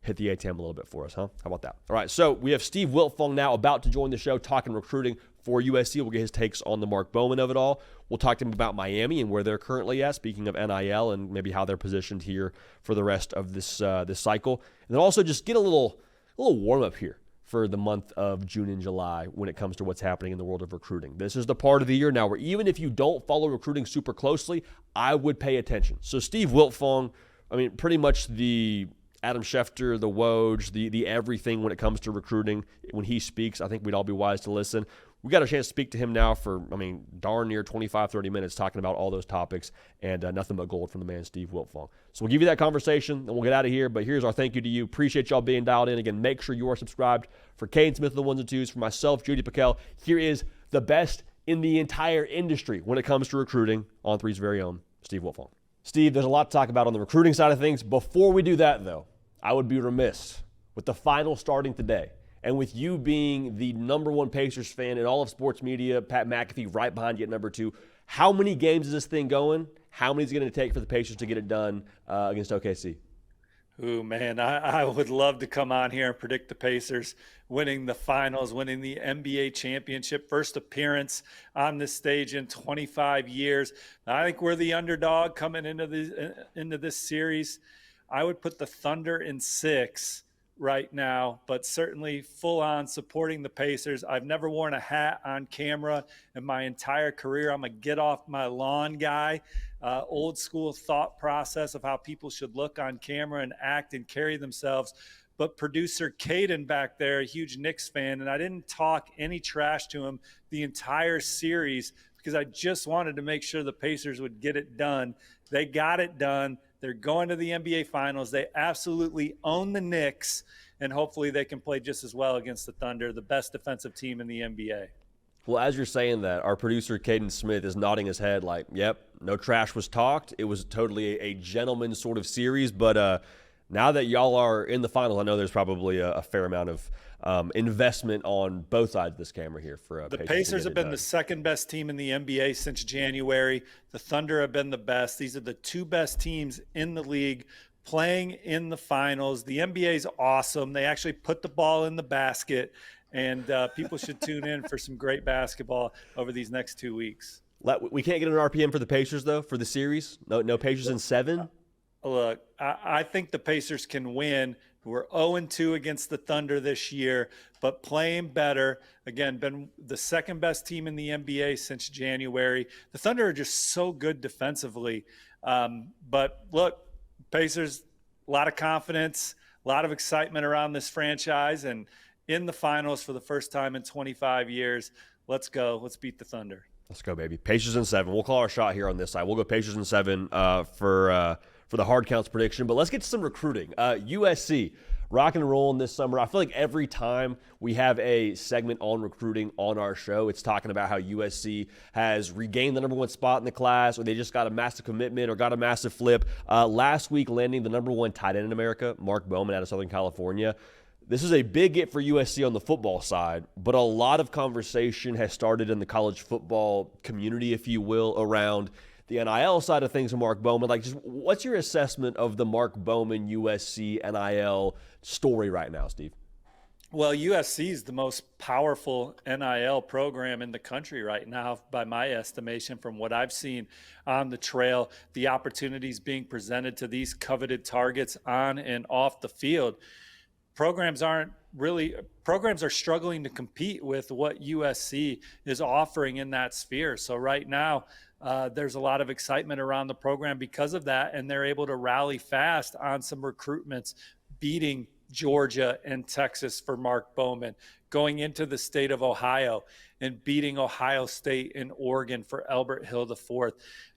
hit the ATM a little bit for us, huh? How about that? All right, so we have Steve Wiltfong now about to join the show talking recruiting for USC. We'll get his takes on the Mark Bowman of it all. We'll talk to him about Miami and where they're currently at, speaking of NIL, and maybe how they're positioned here for the rest of this cycle. And then also just get a little warm-up here for the month of June and July when it comes to what's happening in the world of recruiting. This is the part of the year now where even if you don't follow recruiting super closely, I would pay attention. So Steve Wiltfong, I mean, pretty much the Adam Schefter, the Woj, the everything when it comes to recruiting. When he speaks, I think we'd all be wise to listen. We got a chance to speak to him now for, darn near 25, 30 minutes talking about all those topics, and nothing but gold from the man, Steve Wiltfong. So we'll give you that conversation, and we'll get out of here. But here's our thank you to you. Appreciate y'all being dialed in. Again, make sure you are subscribed. For Kane Smith of the Ones and Twos, for myself, Judy PicKell, here is the best in the entire industry when it comes to recruiting, On Three's very own Steve Wiltfong. Steve, there's a lot to talk about on the recruiting side of things. Before we do that, though, I would be remiss with the final starting today. And with you being the number one Pacers fan in all of sports media, Pat McAfee right behind you at number 2, how many games is this thing going? How many is it going to take for the Pacers to get it done against OKC? Ooh, man, I would love to come on here and predict the Pacers winning the finals, winning the NBA championship, first appearance on this stage in 25 years. I think we're the underdog coming into this series. I would put the Thunder in 6 right now, but certainly full on supporting the Pacers. I've never worn a hat on camera in my entire career. I'm a get off my lawn guy. Old school thought process of how people should look on camera and act and carry themselves. But producer Caden back there, a huge Knicks fan, and I didn't talk any trash to him the entire series because I just wanted to make sure the Pacers would get it done. They got it done. They're going to the NBA Finals. They absolutely own the Knicks, and hopefully they can play just as well against the Thunder, the best defensive team in the NBA. Well, as you're saying that, our producer, Caden Smith, is nodding his head like, yep, no trash was talked. It was totally a gentleman's sort of series. But now that y'all are in the finals, I know there's probably a fair amount of investment on both sides of this camera here. For the Pacers have been the second best team in the NBA since January. The Thunder have been the best. These are the 2 best teams in the league playing in the finals. The NBA is awesome. They actually put the ball in the basket, and people should tune in for some great basketball over these next 2 weeks. We can't get an RPM for the Pacers, though, for the series? No Pacers in 7? Look, I think the Pacers can win. We're 0-2 against the Thunder this year, but playing better. Again, been the second best team in the NBA since January. The Thunder are just so good defensively. But look, Pacers, a lot of confidence, a lot of excitement around this franchise, and in the finals for the first time in 25 years. Let's go. Let's beat the Thunder. Let's go, baby. Pacers in 7. We'll call our shot here on this side. We'll go Pacers in 7 for the hard counts prediction. But let's get to some recruiting. USC, rocking and rolling this summer. I feel like every time we have a segment on recruiting on our show, it's talking about how USC has regained the number 1 spot in the class, or they just got a massive commitment or got a massive flip. Last week, landing the number 1 tight end in America, Mark Bowman out of Southern California. This is a big get for USC on the football side, but a lot of conversation has started in the college football community, if you will, around the NIL side of things with Mark Bowman. Like, just what's your assessment of the Mark Bowman USC NIL story right now, Steve? Well, USC is the most powerful NIL program in the country right now, by my estimation, from what I've seen on the trail, the opportunities being presented to these coveted targets on and off the field. Programs are struggling to compete with what USC is offering in that sphere. So right now, there's a lot of excitement around the program because of that, and they're able to rally fast on some recruitments, beating Georgia and Texas for Mark Bowman, going into the state of Ohio and beating Ohio State and Oregon for Albert Hill IV.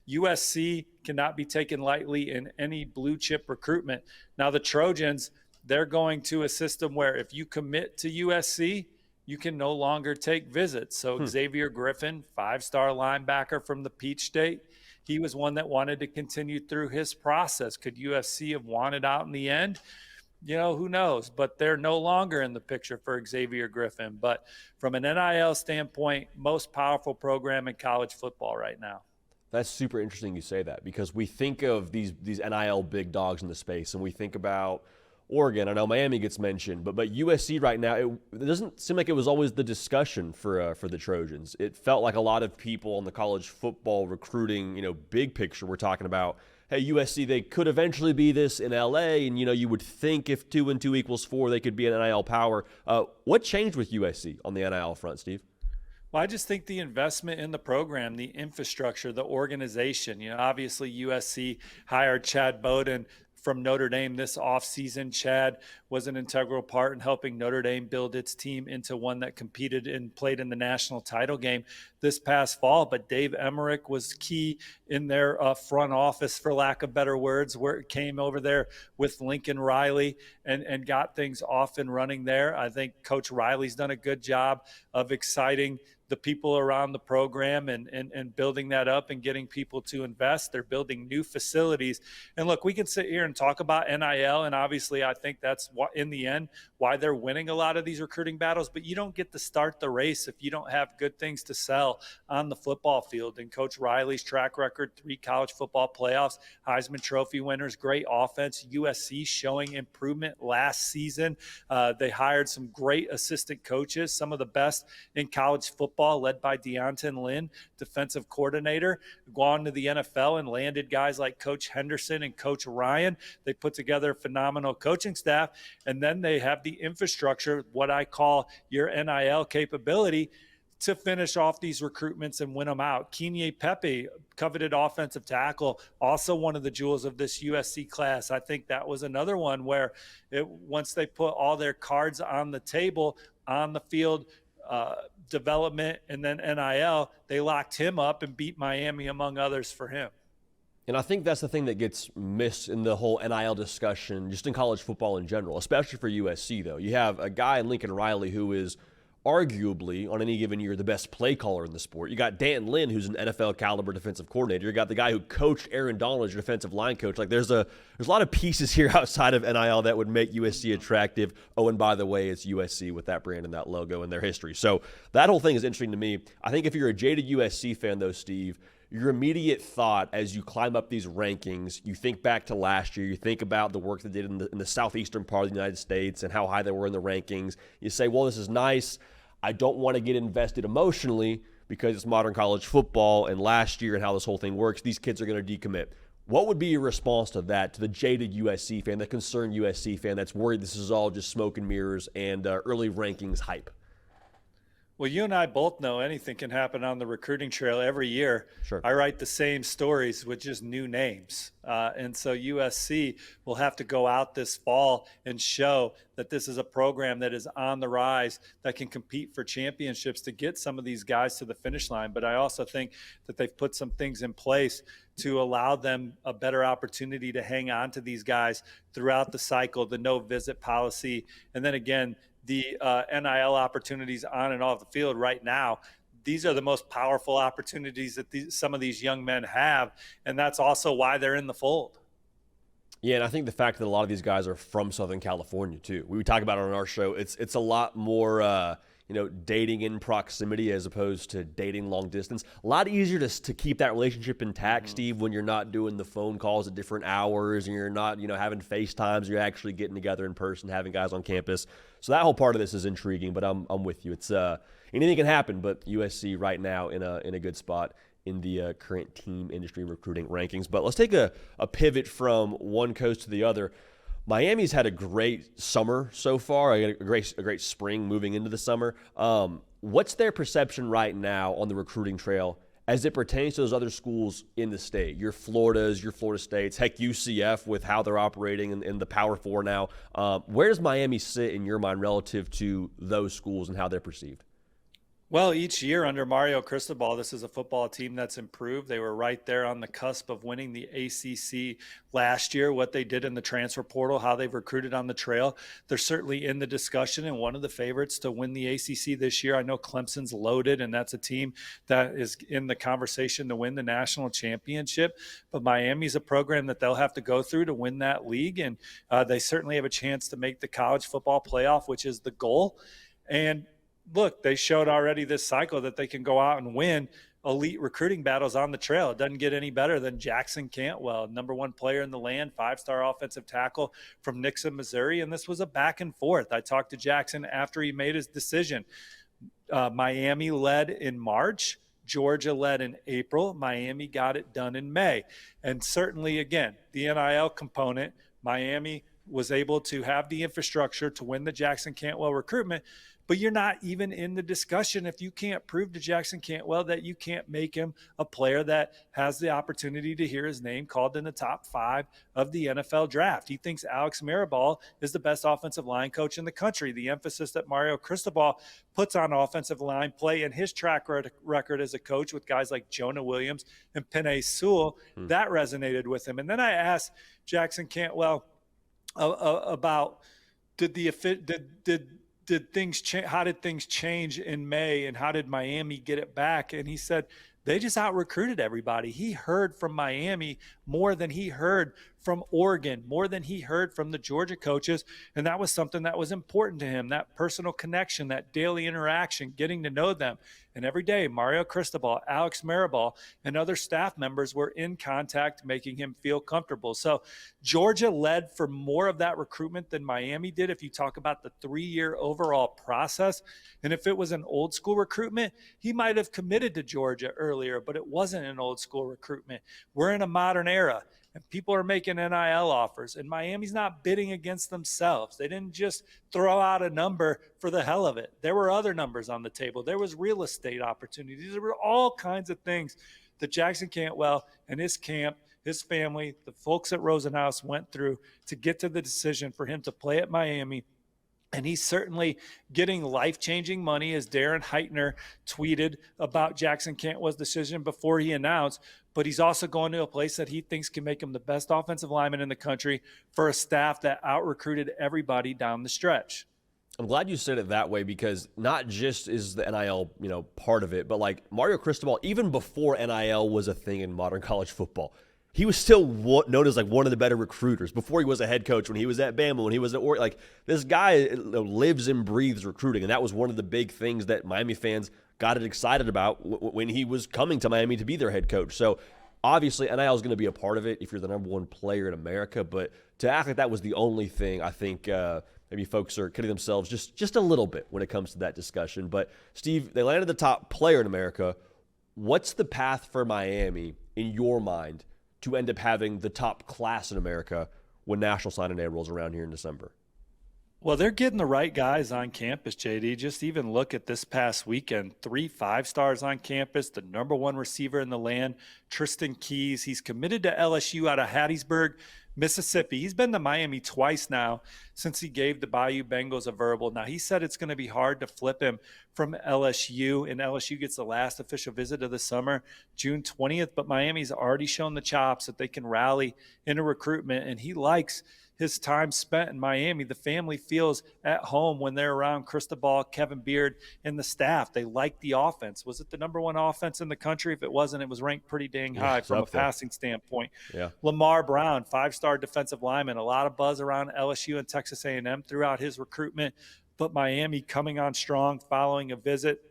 USC cannot be taken lightly in any blue chip recruitment. Now the Trojans, they're going to a system where if you commit to USC, you can no longer take visits. So Xavier Griffin, 5-star linebacker from the Peach State, he was one that wanted to continue through his process. Could USC have wanted out in the end? You know, who knows? But they're no longer in the picture for Xavier Griffin. But from an NIL standpoint, most powerful program in college football right now. That's super interesting you say that, because we think of these NIL big dogs in the space, and we think about Oregon. I know Miami gets mentioned, but USC right now, it doesn't seem like it was always the discussion for the Trojans. It felt like a lot of people on the college football recruiting, big picture, we're talking about, hey, USC, they could eventually be this in LA, and you would think if 2 and 2 equals 4, they could be an NIL power. What changed with USC on the NIL front, Steve? Well, I just think the investment in the program, the infrastructure, the organization, obviously USC hired Chad Bowden from Notre Dame this offseason. Chad was an integral part in helping Notre Dame build its team into one that competed and played in the national title game this past fall. But Dave Emmerich was key in their front office, for lack of better words, where it came over there with Lincoln Riley and got things off and running there. I think Coach Riley's done a good job of exciting the people around the program and building that up and getting people to invest. They're building new facilities. And look, we can sit here and talk about NIL, and obviously I think that's what, in the end, why they're winning a lot of these recruiting battles, but you don't get to start the race if you don't have good things to sell on the football field. And Coach Riley's track record, 3 college football playoffs, Heisman Trophy winners, great offense, USC showing improvement last season. They hired some great assistant coaches, some of the best in college football, led by Deontin Lynn, defensive coordinator, gone to the NFL and landed guys like Coach Henderson and Coach Ryan. They put together a phenomenal coaching staff, and then they have the infrastructure, what I call your NIL capability, to finish off these recruitments and win them out. Kenye Pepe, coveted offensive tackle, also one of the jewels of this USC class. I think that was another one where once they put all their cards on the table, on the field, development, and then NIL, they locked him up and beat Miami, among others, for him. And I think that's the thing that gets missed in the whole NIL discussion, just in college football in general, especially for USC, though. You have a guy in Lincoln Riley who is arguably, on any given year, the best play caller in the sport. You got Dan Lynn, who's an NFL caliber defensive coordinator. You got the guy who coached Aaron Donald as your defensive line coach. Like there's a lot of pieces here outside of NIL that would make USC attractive. Oh, and by the way, it's USC with that brand and that logo and their history. So that whole thing is interesting to me. I think if you're a jaded USC fan, though, Steve, your immediate thought as you climb up these rankings, you think back to last year, you think about the work they did in the southeastern part of the United States and how high they were in the rankings. You say, well, this is nice. I don't want to get invested emotionally because it's modern college football and last year and how this whole thing works. These kids are going to decommit. What would be your response to that, to the jaded USC fan, the concerned USC fan that's worried this is all just smoke and mirrors and early rankings hype? Well, you and I both know anything can happen on the recruiting trail every year. Sure. I write the same stories with just new names. And so USC will have to go out this fall and show that this is a program that is on the rise, that can compete for championships to get some of these guys to the finish line. But I also think that they've put some things in place to allow them a better opportunity to hang on to these guys throughout the cycle, the no-visit policy. And then again, the NIL opportunities on and off the field right now. These are the most powerful opportunities that some of these young men have, and that's also why they're in the fold. Yeah, and I think the fact that a lot of these guys are from Southern California too. We talk about it on our show. It's a lot more dating in proximity as opposed to dating long distance. A lot easier to keep that relationship intact, Steve, when you're not doing the phone calls at different hours and you're not, having FaceTimes. You're actually getting together in person, having guys on campus. So that whole part of this is intriguing, but I'm with you. It's anything can happen, but USC right now in a good spot in the current team industry recruiting rankings. But let's take a pivot from one coast to the other. Miami's had a great summer so far, a great spring moving into the summer. What's their perception right now on the recruiting trail as it pertains to those other schools in the state? Your Floridas, your Florida States, heck, UCF with how they're operating in the Power Four now. Where does Miami sit in your mind relative to those schools and how they're perceived? Well, each year under Mario Cristobal, this is a football team that's improved. They were right there on the cusp of winning the ACC last year. What they did in the transfer portal, how they've recruited on the trail, they're certainly in the discussion and one of the favorites to win the ACC this year. I know Clemson's loaded, and that's a team that is in the conversation to win the national championship. But Miami's a program that they'll have to go through to win that league, and they certainly have a chance to make the college football playoff, which is the goal. And look, they showed already this cycle that they can go out and win. elite recruiting battles on the trail. It doesn't get any better than Jackson Cantwell, number one player in the land, 5-star offensive tackle from Nixa, Missouri. And this was a back and forth. I talked to Jackson after he made his decision. Miami led in March. Georgia led in April. Miami got it done in May. And certainly, again, the NIL component, Miami was able to have the infrastructure to win the Jackson Cantwell recruitment. But you're not even in the discussion if you can't prove to Jackson Cantwell that you can't make him a player that has the opportunity to hear his name called in the top 5 of the NFL draft. He thinks Alex Mirabal is the best offensive line coach in the country. The emphasis that Mario Cristobal puts on offensive line play and his track record as a coach with guys like Jonah Williams and Penei Sewell, that resonated with him. And then I asked Jackson Cantwell about did things change? How did things change in May, and how did Miami get it back? And he said they just out-recruited everybody. He heard from Miami more than he heard from Oregon, more than he heard from the Georgia coaches, and that was something that was important to him, that personal connection, that daily interaction, getting to know them. And every day, Mario Cristobal, Alex Mirabal, and other staff members were in contact, making him feel comfortable. So Georgia led for more of that recruitment than Miami did if you talk about the 3-year overall process. And if it was an old school recruitment, he might have committed to Georgia earlier, but it wasn't an old school recruitment. We're in a modern era. And people are making NIL offers, and Miami's not bidding against themselves. They didn't just throw out a number for the hell of it. There were other numbers on the table. There was real estate opportunities. There were all kinds of things that Jackson Cantwell and his camp, his family, the folks at Rosenhaus went through to get to the decision for him to play at Miami. And he's certainly getting life-changing money, as Darren Heitner tweeted about Jackson Cantwell's decision before he announced. But he's also going to a place that he thinks can make him the best offensive lineman in the country for a staff that out-recruited everybody down the stretch. I'm glad you said it that way, because not just is the NIL, part of it, but like Mario Cristobal, even before NIL was a thing in modern college football, he was still known as like one of the better recruiters before he was a head coach, when he was at Bama, when he was at Oregon. Like, this guy lives and breathes recruiting, and that was one of the big things that Miami fans got excited about when he was coming to Miami to be their head coach. So obviously NIL is going to be a part of it if you're the number one player in America, but to act like that was the only thing, I think maybe folks are kidding themselves just a little bit when it comes to that discussion. But Steve, they landed the top player in America. What's the path for Miami in your mind to end up having the top class in America when National Signing Day rolls around here in December? Well, they're getting the right guys on campus, JD. Just even look at this past weekend. 3 5-stars on campus, the number one receiver in the land, Tristan Keys. He's committed to LSU out of Hattiesburg, Mississippi. He's been to Miami twice now since he gave the Bayou Bengals a verbal. Now, he said it's going to be hard to flip him from LSU, and LSU gets the last official visit of the summer, June 20th. But Miami's already shown the chops that they can rally into recruitment, and he likes his time spent in Miami. The family feels at home when they're around Cristobal, Kevin Beard, and the staff. They like the offense. Was it the number one offense in the country? If it wasn't, it was ranked pretty dang high from a passing standpoint. Yeah. Lamar Brown, 5-star defensive lineman, a lot of buzz around LSU and Texas A&M throughout his recruitment, but Miami coming on strong following a visit.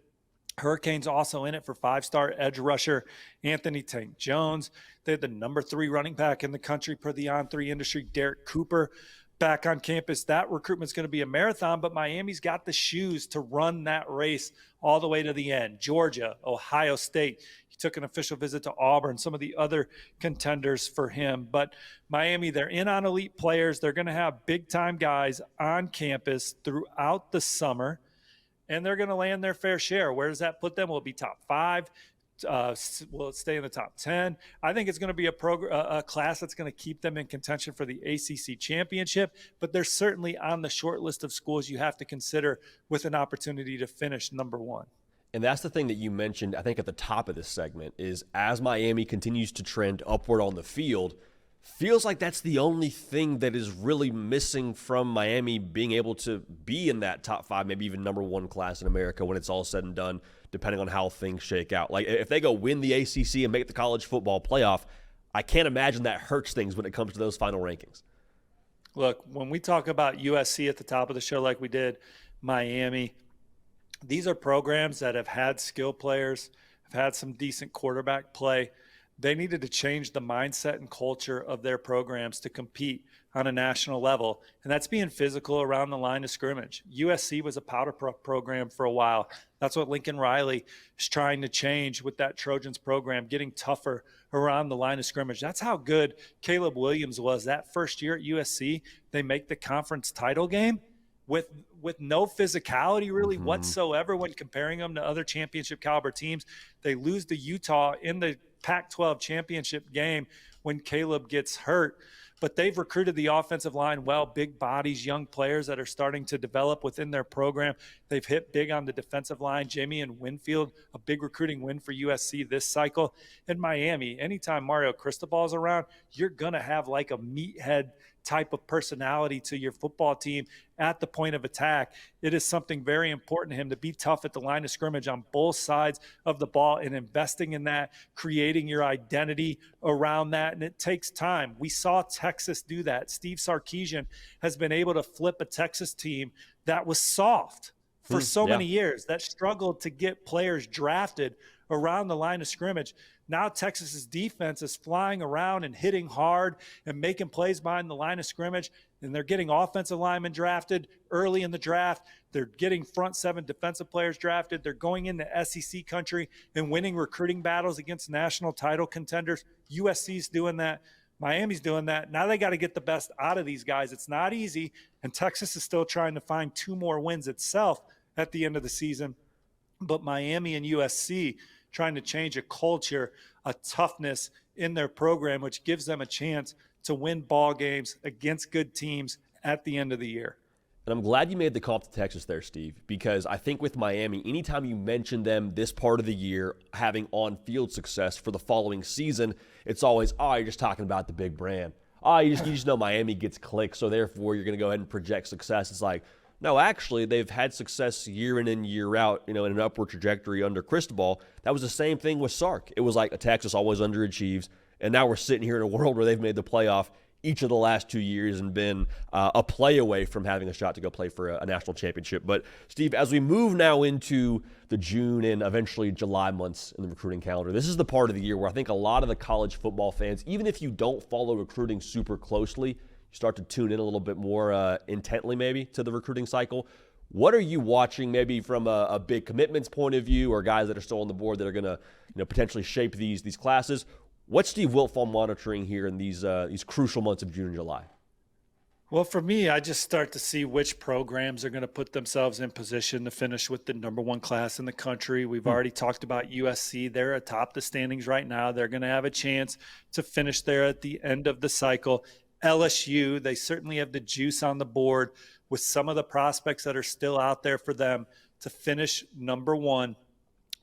Hurricanes also in it for 5-star edge rusher Anthony Tank Jones. They had the number 3 running back in the country per the On3 industry, Derek Cooper, back on campus. That recruitment's going to be a marathon, but Miami's got the shoes to run that race all the way to the end. Georgia, Ohio State. He took an official visit to Auburn, some of the other contenders for him. But Miami, they're in on elite players. They're going to have big-time guys on campus throughout the summer, and they're going to land their fair share. Where does that put them? Will it be top 5? Will it stay in the top 10? I think it's going to be a class that's going to keep them in contention for the ACC championship, but they're certainly on the short list of schools you have to consider with an opportunity to finish number 1. And that's the thing that you mentioned, I think, at the top of this segment, is as Miami continues to trend upward on the field, feels like that's the only thing that is really missing from Miami being able to be in that top 5, maybe even number 1 class in America when it's all said and done, depending on how things shake out. Like, if they go win the ACC and make the college football playoff, I can't imagine that hurts things when it comes to those final rankings. Look, when we talk about USC at the top of the show like we did, Miami, these are programs that have had skill players, had some decent quarterback play. They needed to change the mindset and culture of their programs to compete on a national level, and that's being physical around the line of scrimmage. USC was a powder program for a while. That's what Lincoln Riley is trying to change with that Trojans program, getting tougher around the line of scrimmage. That's how good Caleb Williams was that first year at USC. They make the conference title game with no physicality really whatsoever when comparing them to other championship caliber teams. They lose to Utah in the Pac-12 championship game when Caleb gets hurt. But they've recruited the offensive line well, big bodies, young players that are starting to develop within their program. They've hit big on the defensive line. Jamie Winfield, a big recruiting win for USC this cycle. In Miami, anytime Mario Cristobal's around, you're going to have like a meathead type of personality to your football team at the point of attack. It is something very important to him to be tough at the line of scrimmage on both sides of the ball and investing in that, creating your identity around that. And it takes time. We saw Texas do that. Steve Sarkisian has been able to flip a Texas team that was soft for so many years, that struggled to get players drafted around the line of scrimmage. Now Texas's defense is flying around and hitting hard and making plays behind the line of scrimmage, and they're getting offensive linemen drafted early in the draft. They're getting front seven defensive players drafted. They're going into SEC country and winning recruiting battles against national title contenders. USC's doing that. Miami's doing that. Now they got to get the best out of these guys. It's not easy, and Texas is still trying to find 2 more wins itself at the end of the season. But Miami and USC trying to change a culture, a toughness in their program, which gives them a chance to win ball games against good teams at the end of the year. And I'm glad you made the call to Texas there, Steve, because I think with Miami, anytime you mention them this part of the year having on-field success for the following season, it's always, you're just talking about the big brand. You just know Miami gets clicks, so therefore you're going to go ahead and project success. It's like, no, actually, they've had success year in and year out, in an upward trajectory under Cristobal. That was the same thing with Sark. It was like Texas always underachieves, and now we're sitting here in a world where they've made the playoff each of the last 2 years and been a play away from having a shot to go play for a national championship. But, Steve, as we move now into the June and eventually July months in the recruiting calendar, this is the part of the year where I think a lot of the college football fans, even if you don't follow recruiting super closely, you start to tune in a little bit more intently maybe to the recruiting cycle. What are you watching maybe from a big commitments point of view, or guys that are still on the board that are going to potentially shape these classes? What's Steve Wiltfong monitoring here in these crucial months of June and July? Well, for me, I just start to see which programs are going to put themselves in position to finish with the number 1 class in the country. We've already talked about USC. They're atop the standings right now. They're going to have a chance to finish there at the end of the cycle. LSU, they certainly have the juice on the board with some of the prospects that are still out there for them to finish number 1.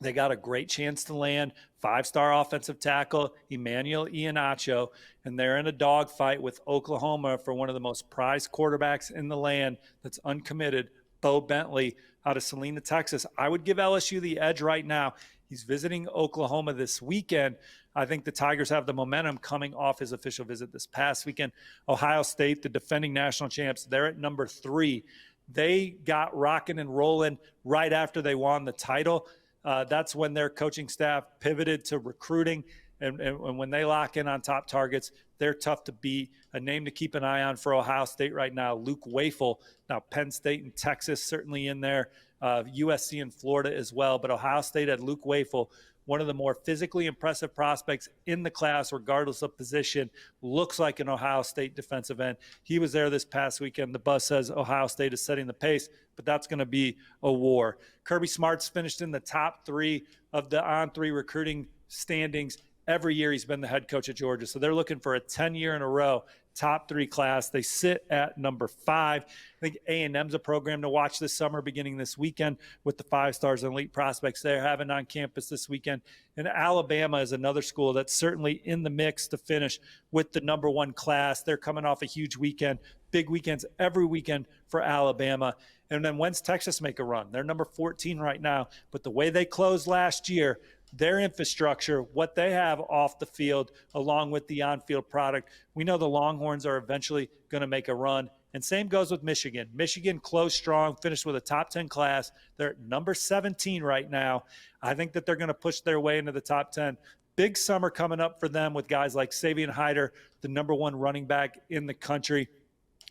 They got a great chance to land 5-star offensive tackle Emmanuel Iheanacho, and they're in a dogfight with Oklahoma for one of the most prized quarterbacks in the land that's uncommitted, Bo Bentley out of Salina, Texas. I would give LSU the edge right now. He's visiting Oklahoma this weekend. I think the Tigers have the momentum coming off his official visit this past weekend. Ohio State, the defending national champs, they're at number 3. They got rocking and rolling right after they won the title. That's when their coaching staff pivoted to recruiting. And when they lock in on top targets, they're tough to beat. A name to keep an eye on for Ohio State right now, Luke Wafel. Now, Penn State and Texas certainly in there, USC and Florida as well. But Ohio State had Luke Wafel, one of the more physically impressive prospects in the class, regardless of position. Looks like an Ohio State defensive end. He was there this past weekend. The buzz says Ohio State is setting the pace, but that's going to be a war. Kirby Smart's finished in the top 3 of the on-3 recruiting standings. Every year he's been the head coach at Georgia. So they're looking for a 10-year in a row top 3 class. They sit at number 5. I think A&M's a program to watch this summer, beginning this weekend with the 5-stars and elite prospects they're having on campus this weekend. And Alabama is another school that's certainly in the mix to finish with the number 1 class. They're coming off a huge weekend, big weekends every weekend for Alabama. And then when's Texas make a run? They're number 14 right now. But the way they closed last year, their infrastructure, what they have off the field, along with the on-field product, we know the Longhorns are eventually going to make a run And same goes with Michigan. Michigan closed strong, finished with a top 10 class. They're at number 17 right now. I think that they're going to push their way into the top 10. Big summer coming up for them with guys like Savion Hyder, the number 1 running back in the country,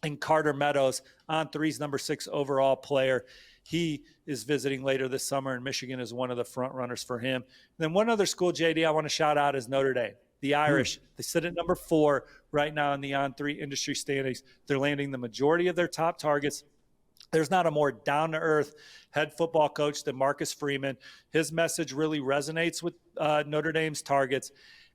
and Carter Meadows, On3's number 6 overall player. He is visiting later this summer, and Michigan is one of the front runners for him. And then one other school, JD, I want to shout out is Notre Dame. The Irish, they sit at number 4 right now in the On3 industry standings. They're landing the majority of their top targets. There's not a more down-to-earth head football coach than Marcus Freeman. His message really resonates with Notre Dame's targets,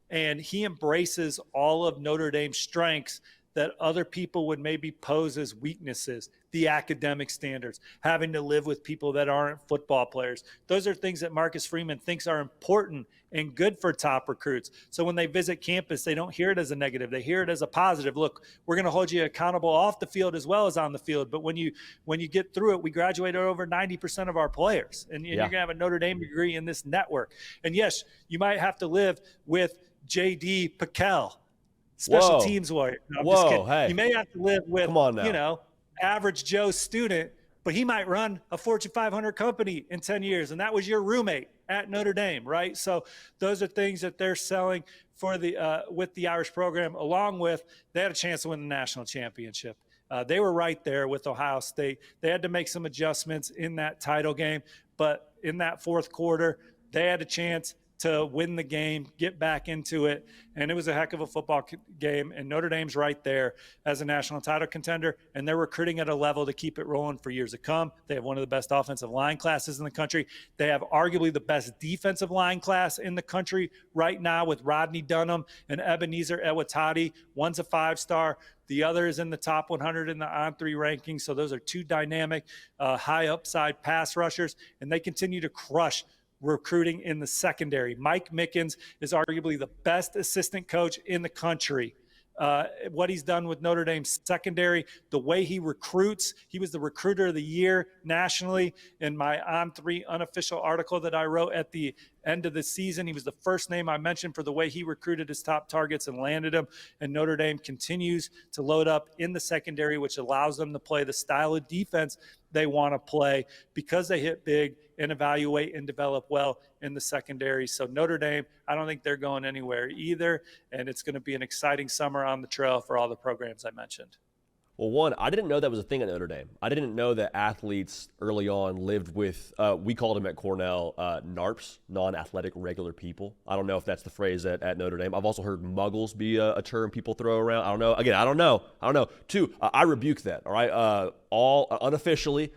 and he embraces all of Notre Dame's strengths that other people would maybe pose as weaknesses. The academic standards, having to live with people that aren't football players. Those are things that Marcus Freeman thinks are important and good for top recruits. So when they visit campus, they don't hear it as a negative. They hear it as a positive. Look, we're going to hold you accountable off the field as well as on the field. But when you get through it, we graduated over 90% of our players. And you're going to have a Notre Dame degree in this network. And yes, you might have to live with J.D. PicKell, special teams warrior. No, I'm just kidding. Hey. You may have to live with, average Joe student, but he might run a Fortune 500 company in 10 years, and that was your roommate at Notre Dame, right? So those are things that they're selling for the with the Irish program, along with they had a chance to win the national championship. They were right there with Ohio State. They had to make some adjustments in that title game, but in that fourth quarter, they had a chance to win the game, get back into it, and it was a heck of a football game, and Notre Dame's right there as a national title contender, and they're recruiting at a level to keep it rolling for years to come. They have one of the best offensive line classes in the country. They have arguably the best defensive line class in the country right now with Rodney Dunham and Ebenezer Ewatati. One's a 5-star. The other is in the top 100 in the On3 rankings, so those are 2 dynamic, high upside pass rushers, and they continue to crush recruiting in the secondary. Mike Mickens is arguably the best assistant coach in the country. What he's done with Notre Dame's secondary, the way he recruits, he was the recruiter of the year nationally in my On3 unofficial article that I wrote at the end of the season. He was the first name I mentioned for the way he recruited his top targets and landed them. And Notre Dame continues to load up in the secondary, which allows them to play the style of defense they want to play because they hit big and evaluate and develop well in the secondary. So Notre Dame, I don't think they're going anywhere either. And it's going to be an exciting summer on the trail for all the programs I mentioned. Well, one, I didn't know that was a thing at Notre Dame. I didn't know that athletes early on lived with, we called them at Cornell, NARPs, non-athletic regular people. I don't know if that's the phrase at Notre Dame. I've also heard muggles be a term people throw around. I don't know. Again, I don't know. 2, I rebuke that, all right? All unofficially,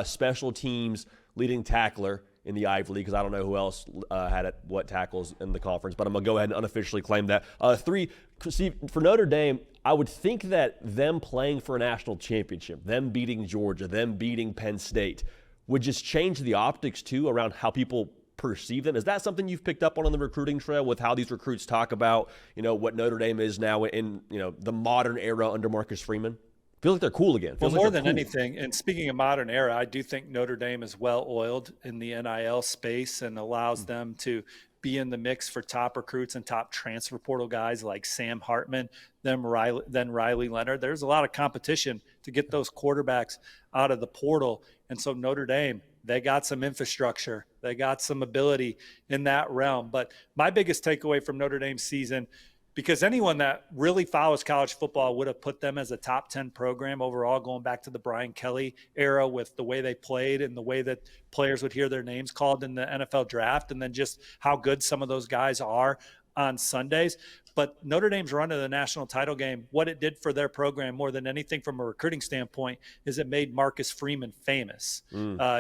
special teams leading tackler in the Ivy League, because I don't know who else had what tackles in the conference, but I'm going to go ahead and unofficially claim that. 3, Steve, for Notre Dame, I would think that them playing for a national championship, them beating Georgia, them beating Penn State, would just change the optics, too, around how people perceive them. Is that something you've picked up on the recruiting trail with how these recruits talk about, what Notre Dame is now in, the modern era under Marcus Freeman? Feels like they're cool again. Well, more than anything, and speaking of modern era, I do think Notre Dame is well-oiled in the NIL space and allows them to be in the mix for top recruits and top transfer portal guys like Sam Hartman, then Riley Leonard. There's a lot of competition to get those quarterbacks out of the portal. And so Notre Dame, they got some infrastructure. They got some ability in that realm. But my biggest takeaway from Notre Dame's season, because anyone that really follows college football would have put them as a top 10 program overall, going back to the Brian Kelly era with the way they played and the way that players would hear their names called in the NFL draft, and then just how good some of those guys are on Sundays. But Notre Dame's run to the national title game, what it did for their program more than anything from a recruiting standpoint is it made Marcus Freeman famous.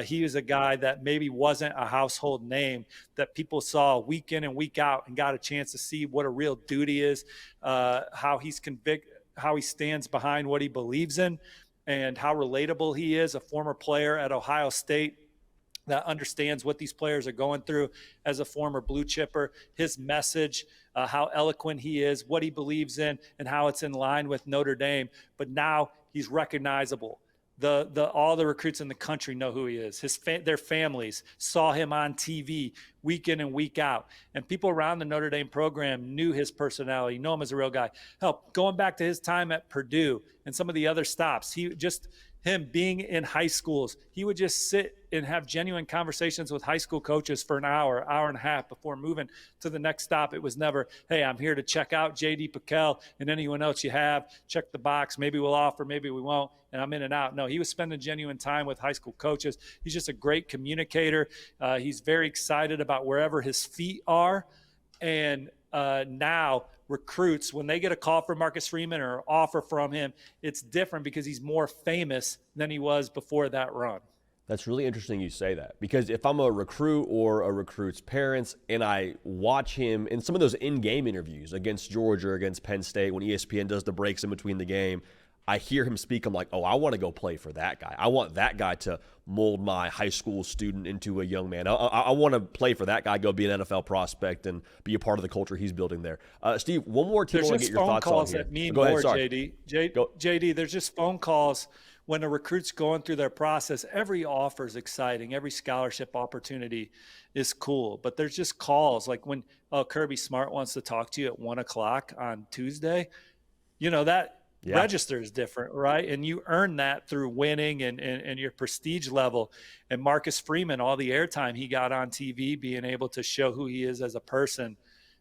He was a guy that maybe wasn't a household name that people saw week in and week out and got a chance to see what a real duty is, how he stands behind what he believes in, and how relatable he is, a former player at Ohio State that understands what these players are going through as a former blue chipper, his message, how eloquent he is, what he believes in, and how it's in line with Notre Dame. But now he's recognizable. all the recruits in the country know who he is. Their families saw him on TV week in and week out. And people around the Notre Dame program knew his personality, know him as a real guy. Hell, going back to his time at Purdue and some of the other stops, him being in high schools, he would just sit and have genuine conversations with high school coaches for an hour and a half before moving to the next stop. It was never, hey, I'm here to check out JD PicKell and anyone else you have. Check the box. Maybe we'll offer, maybe we won't, and I'm in and out. No, he was spending genuine time with high school coaches. He's just a great communicator. He's very excited about wherever his feet are. And now recruits, when they get a call from Marcus Freeman or an offer from him, it's different because he's more famous than he was before that run. That's really interesting you say that, because if I'm a recruit or a recruit's parents and I watch him in some of those in-game interviews against Georgia or against Penn State when ESPN does the breaks in between the game, I hear him speak. I'm like, oh, I want to go play for that guy. I want that guy to mold my high school student into a young man. I want to play for that guy, go be an NFL prospect, and be a part of the culture he's building there. Steve, one more team I want to get your thoughts on here. There's just phone calls that mean more, JD. JD, there's just phone calls when a recruit's going through their process. Every offer is exciting. Every scholarship opportunity is cool. But there's just calls like when Kirby Smart wants to talk to you at 1 o'clock on Tuesday. That – yeah. Register is different, right? And you earn that through winning and your prestige level. And Marcus Freeman, all the airtime he got on TV, being able to show who he is as a person.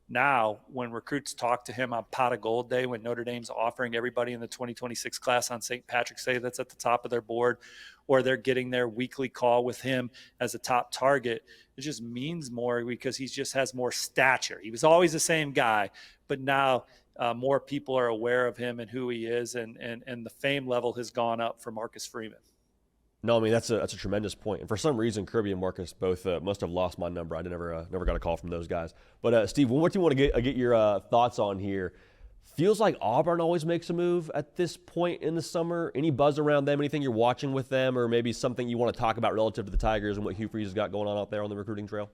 Now, when recruits talk to him on Pot of Gold Day, when Notre Dame's offering everybody in the 2026 class on St. Patrick's Day that's at the top of their board, or they're getting their weekly call with him as a top target, it just means more because he just has more stature. He was always the same guy, but now – more people are aware of him and who he is, and the fame level has gone up for Marcus Freeman. No, I mean, that's a tremendous point. And for some reason, Kirby and Marcus both must have lost my number. I never got a call from those guys. But, Steve, what do you want to get your thoughts on here? Feels like Auburn always makes a move at this point in the summer. Any buzz around them, anything you're watching with them, or maybe something you want to talk about relative to the Tigers and what Hugh Freeze has got going on out there on the recruiting trail?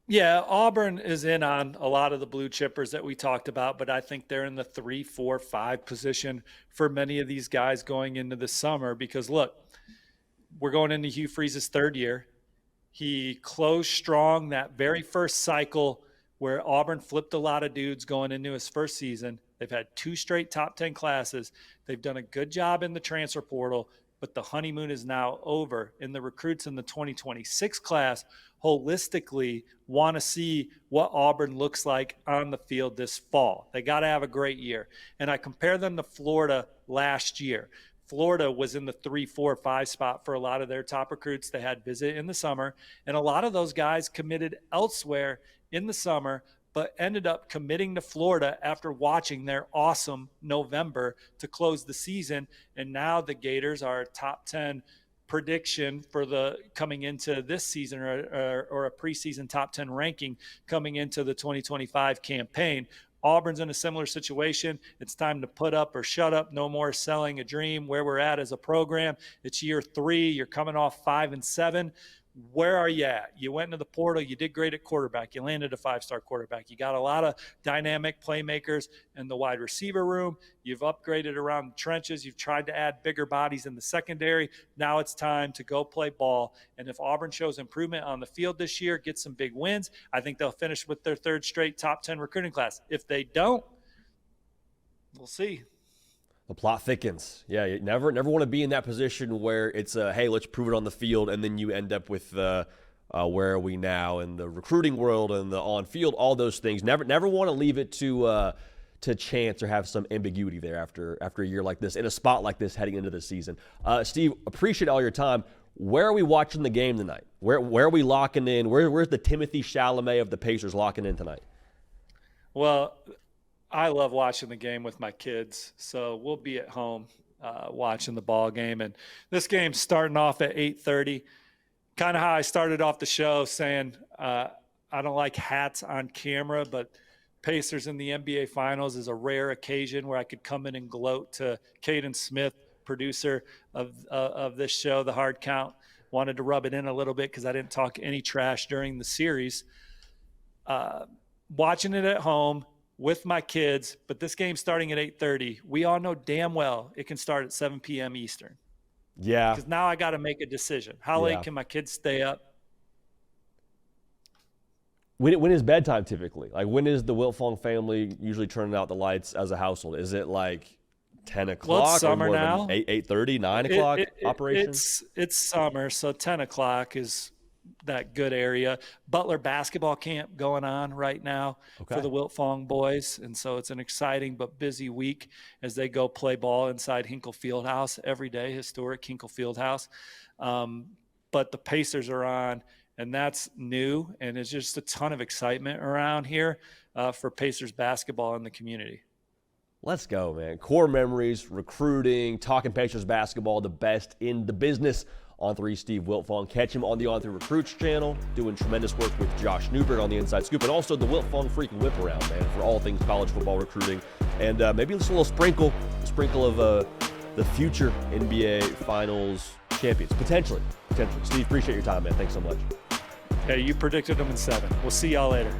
Yeah, Auburn is in on a lot of the blue chippers that we talked about, but I think they're in the 3, 4, 5 position for many of these guys going into the summer because, look, we're going into Hugh Freeze's third year. He closed strong that very first cycle where Auburn flipped a lot of dudes going into his first season. They've had 2 straight top 10 classes. They've done a good job in the transfer portal, but the honeymoon is now over. And the recruits in the 2026 class holistically want to see what Auburn looks like on the field this fall. They got to have a great year. And I compare them to Florida last year. Florida was in the 3, 4, 5 spot for a lot of their top recruits. They had visit in the summer, and a lot of those guys committed elsewhere in the summer, but ended up committing to Florida after watching their awesome November to close the season. And now the Gators are a top 10 prediction for the coming into this season, or a preseason top 10 ranking coming into the 2025 campaign. Auburn's in a similar situation. It's time to put up or shut up. No more selling a dream where we're at as a program. It's year 3. You're coming off 5 and 7. Where are you at? You went into the portal. You did great at quarterback. You landed a 5-star quarterback. You got a lot of dynamic playmakers in the wide receiver room. You've upgraded around the trenches. You've tried to add bigger bodies in the secondary. Now it's time to go play ball. And if Auburn shows improvement on the field this year, get some big wins, I think they'll finish with their 3rd straight top 10 recruiting class. If they don't, we'll see. The plot thickens. Yeah, you never want to be in that position where it's hey, let's prove it on the field, and then you end up with where are we now in the recruiting world and the on-field, all those things. Never want to leave it to chance or have some ambiguity there after a year like this, in a spot like this heading into the season. Steve, appreciate all your time. Where are we watching the game tonight? Where are we locking in? Where's the Timothy Chalamet of the Pacers locking in tonight? Well, I love watching the game with my kids, so we'll be at home watching the ball game. And this game's starting off at 8:30. Kind of how I started off the show, saying I don't like hats on camera, but Pacers in the NBA Finals is a rare occasion where I could come in and gloat to Caden Smith, producer of this show, The Hard Count. Wanted to rub it in a little bit because I didn't talk any trash during the series. Watching it at home with my kids, but this game's starting at 8:30. We all know damn well it can start at 7 p.m. Eastern. Yeah. Because now I got to make a decision. How late can my kids stay up? When is bedtime typically? Like, when is the Wiltfong family usually turning out the lights as a household? Is it like 10 o'clock? Well, it's summer or more now. 8:30, 9 o'clock operation? It's summer, so 10 o'clock is that good area. Butler basketball camp going on right now for the Wiltfong boys. And so it's an exciting but busy week as they go play ball inside Hinkle Fieldhouse every day, historic Hinkle Fieldhouse. But the Pacers are on, and that's new. And it's just a ton of excitement around here for Pacers basketball in the community. Let's go, man. Core memories, recruiting, talking Pacers basketball, the best in the business. On3 Steve Wiltfong. Catch him on the On3 Recruits channel, doing tremendous work with Josh Newberg on the Inside Scoop, and also the Wiltfong freaking whip around, man, for all things college football recruiting. And maybe just a little sprinkle of the future NBA Finals champions, potentially. Steve, appreciate your time, man. Thanks so much. Hey, you predicted them in 7. We'll see y'all later.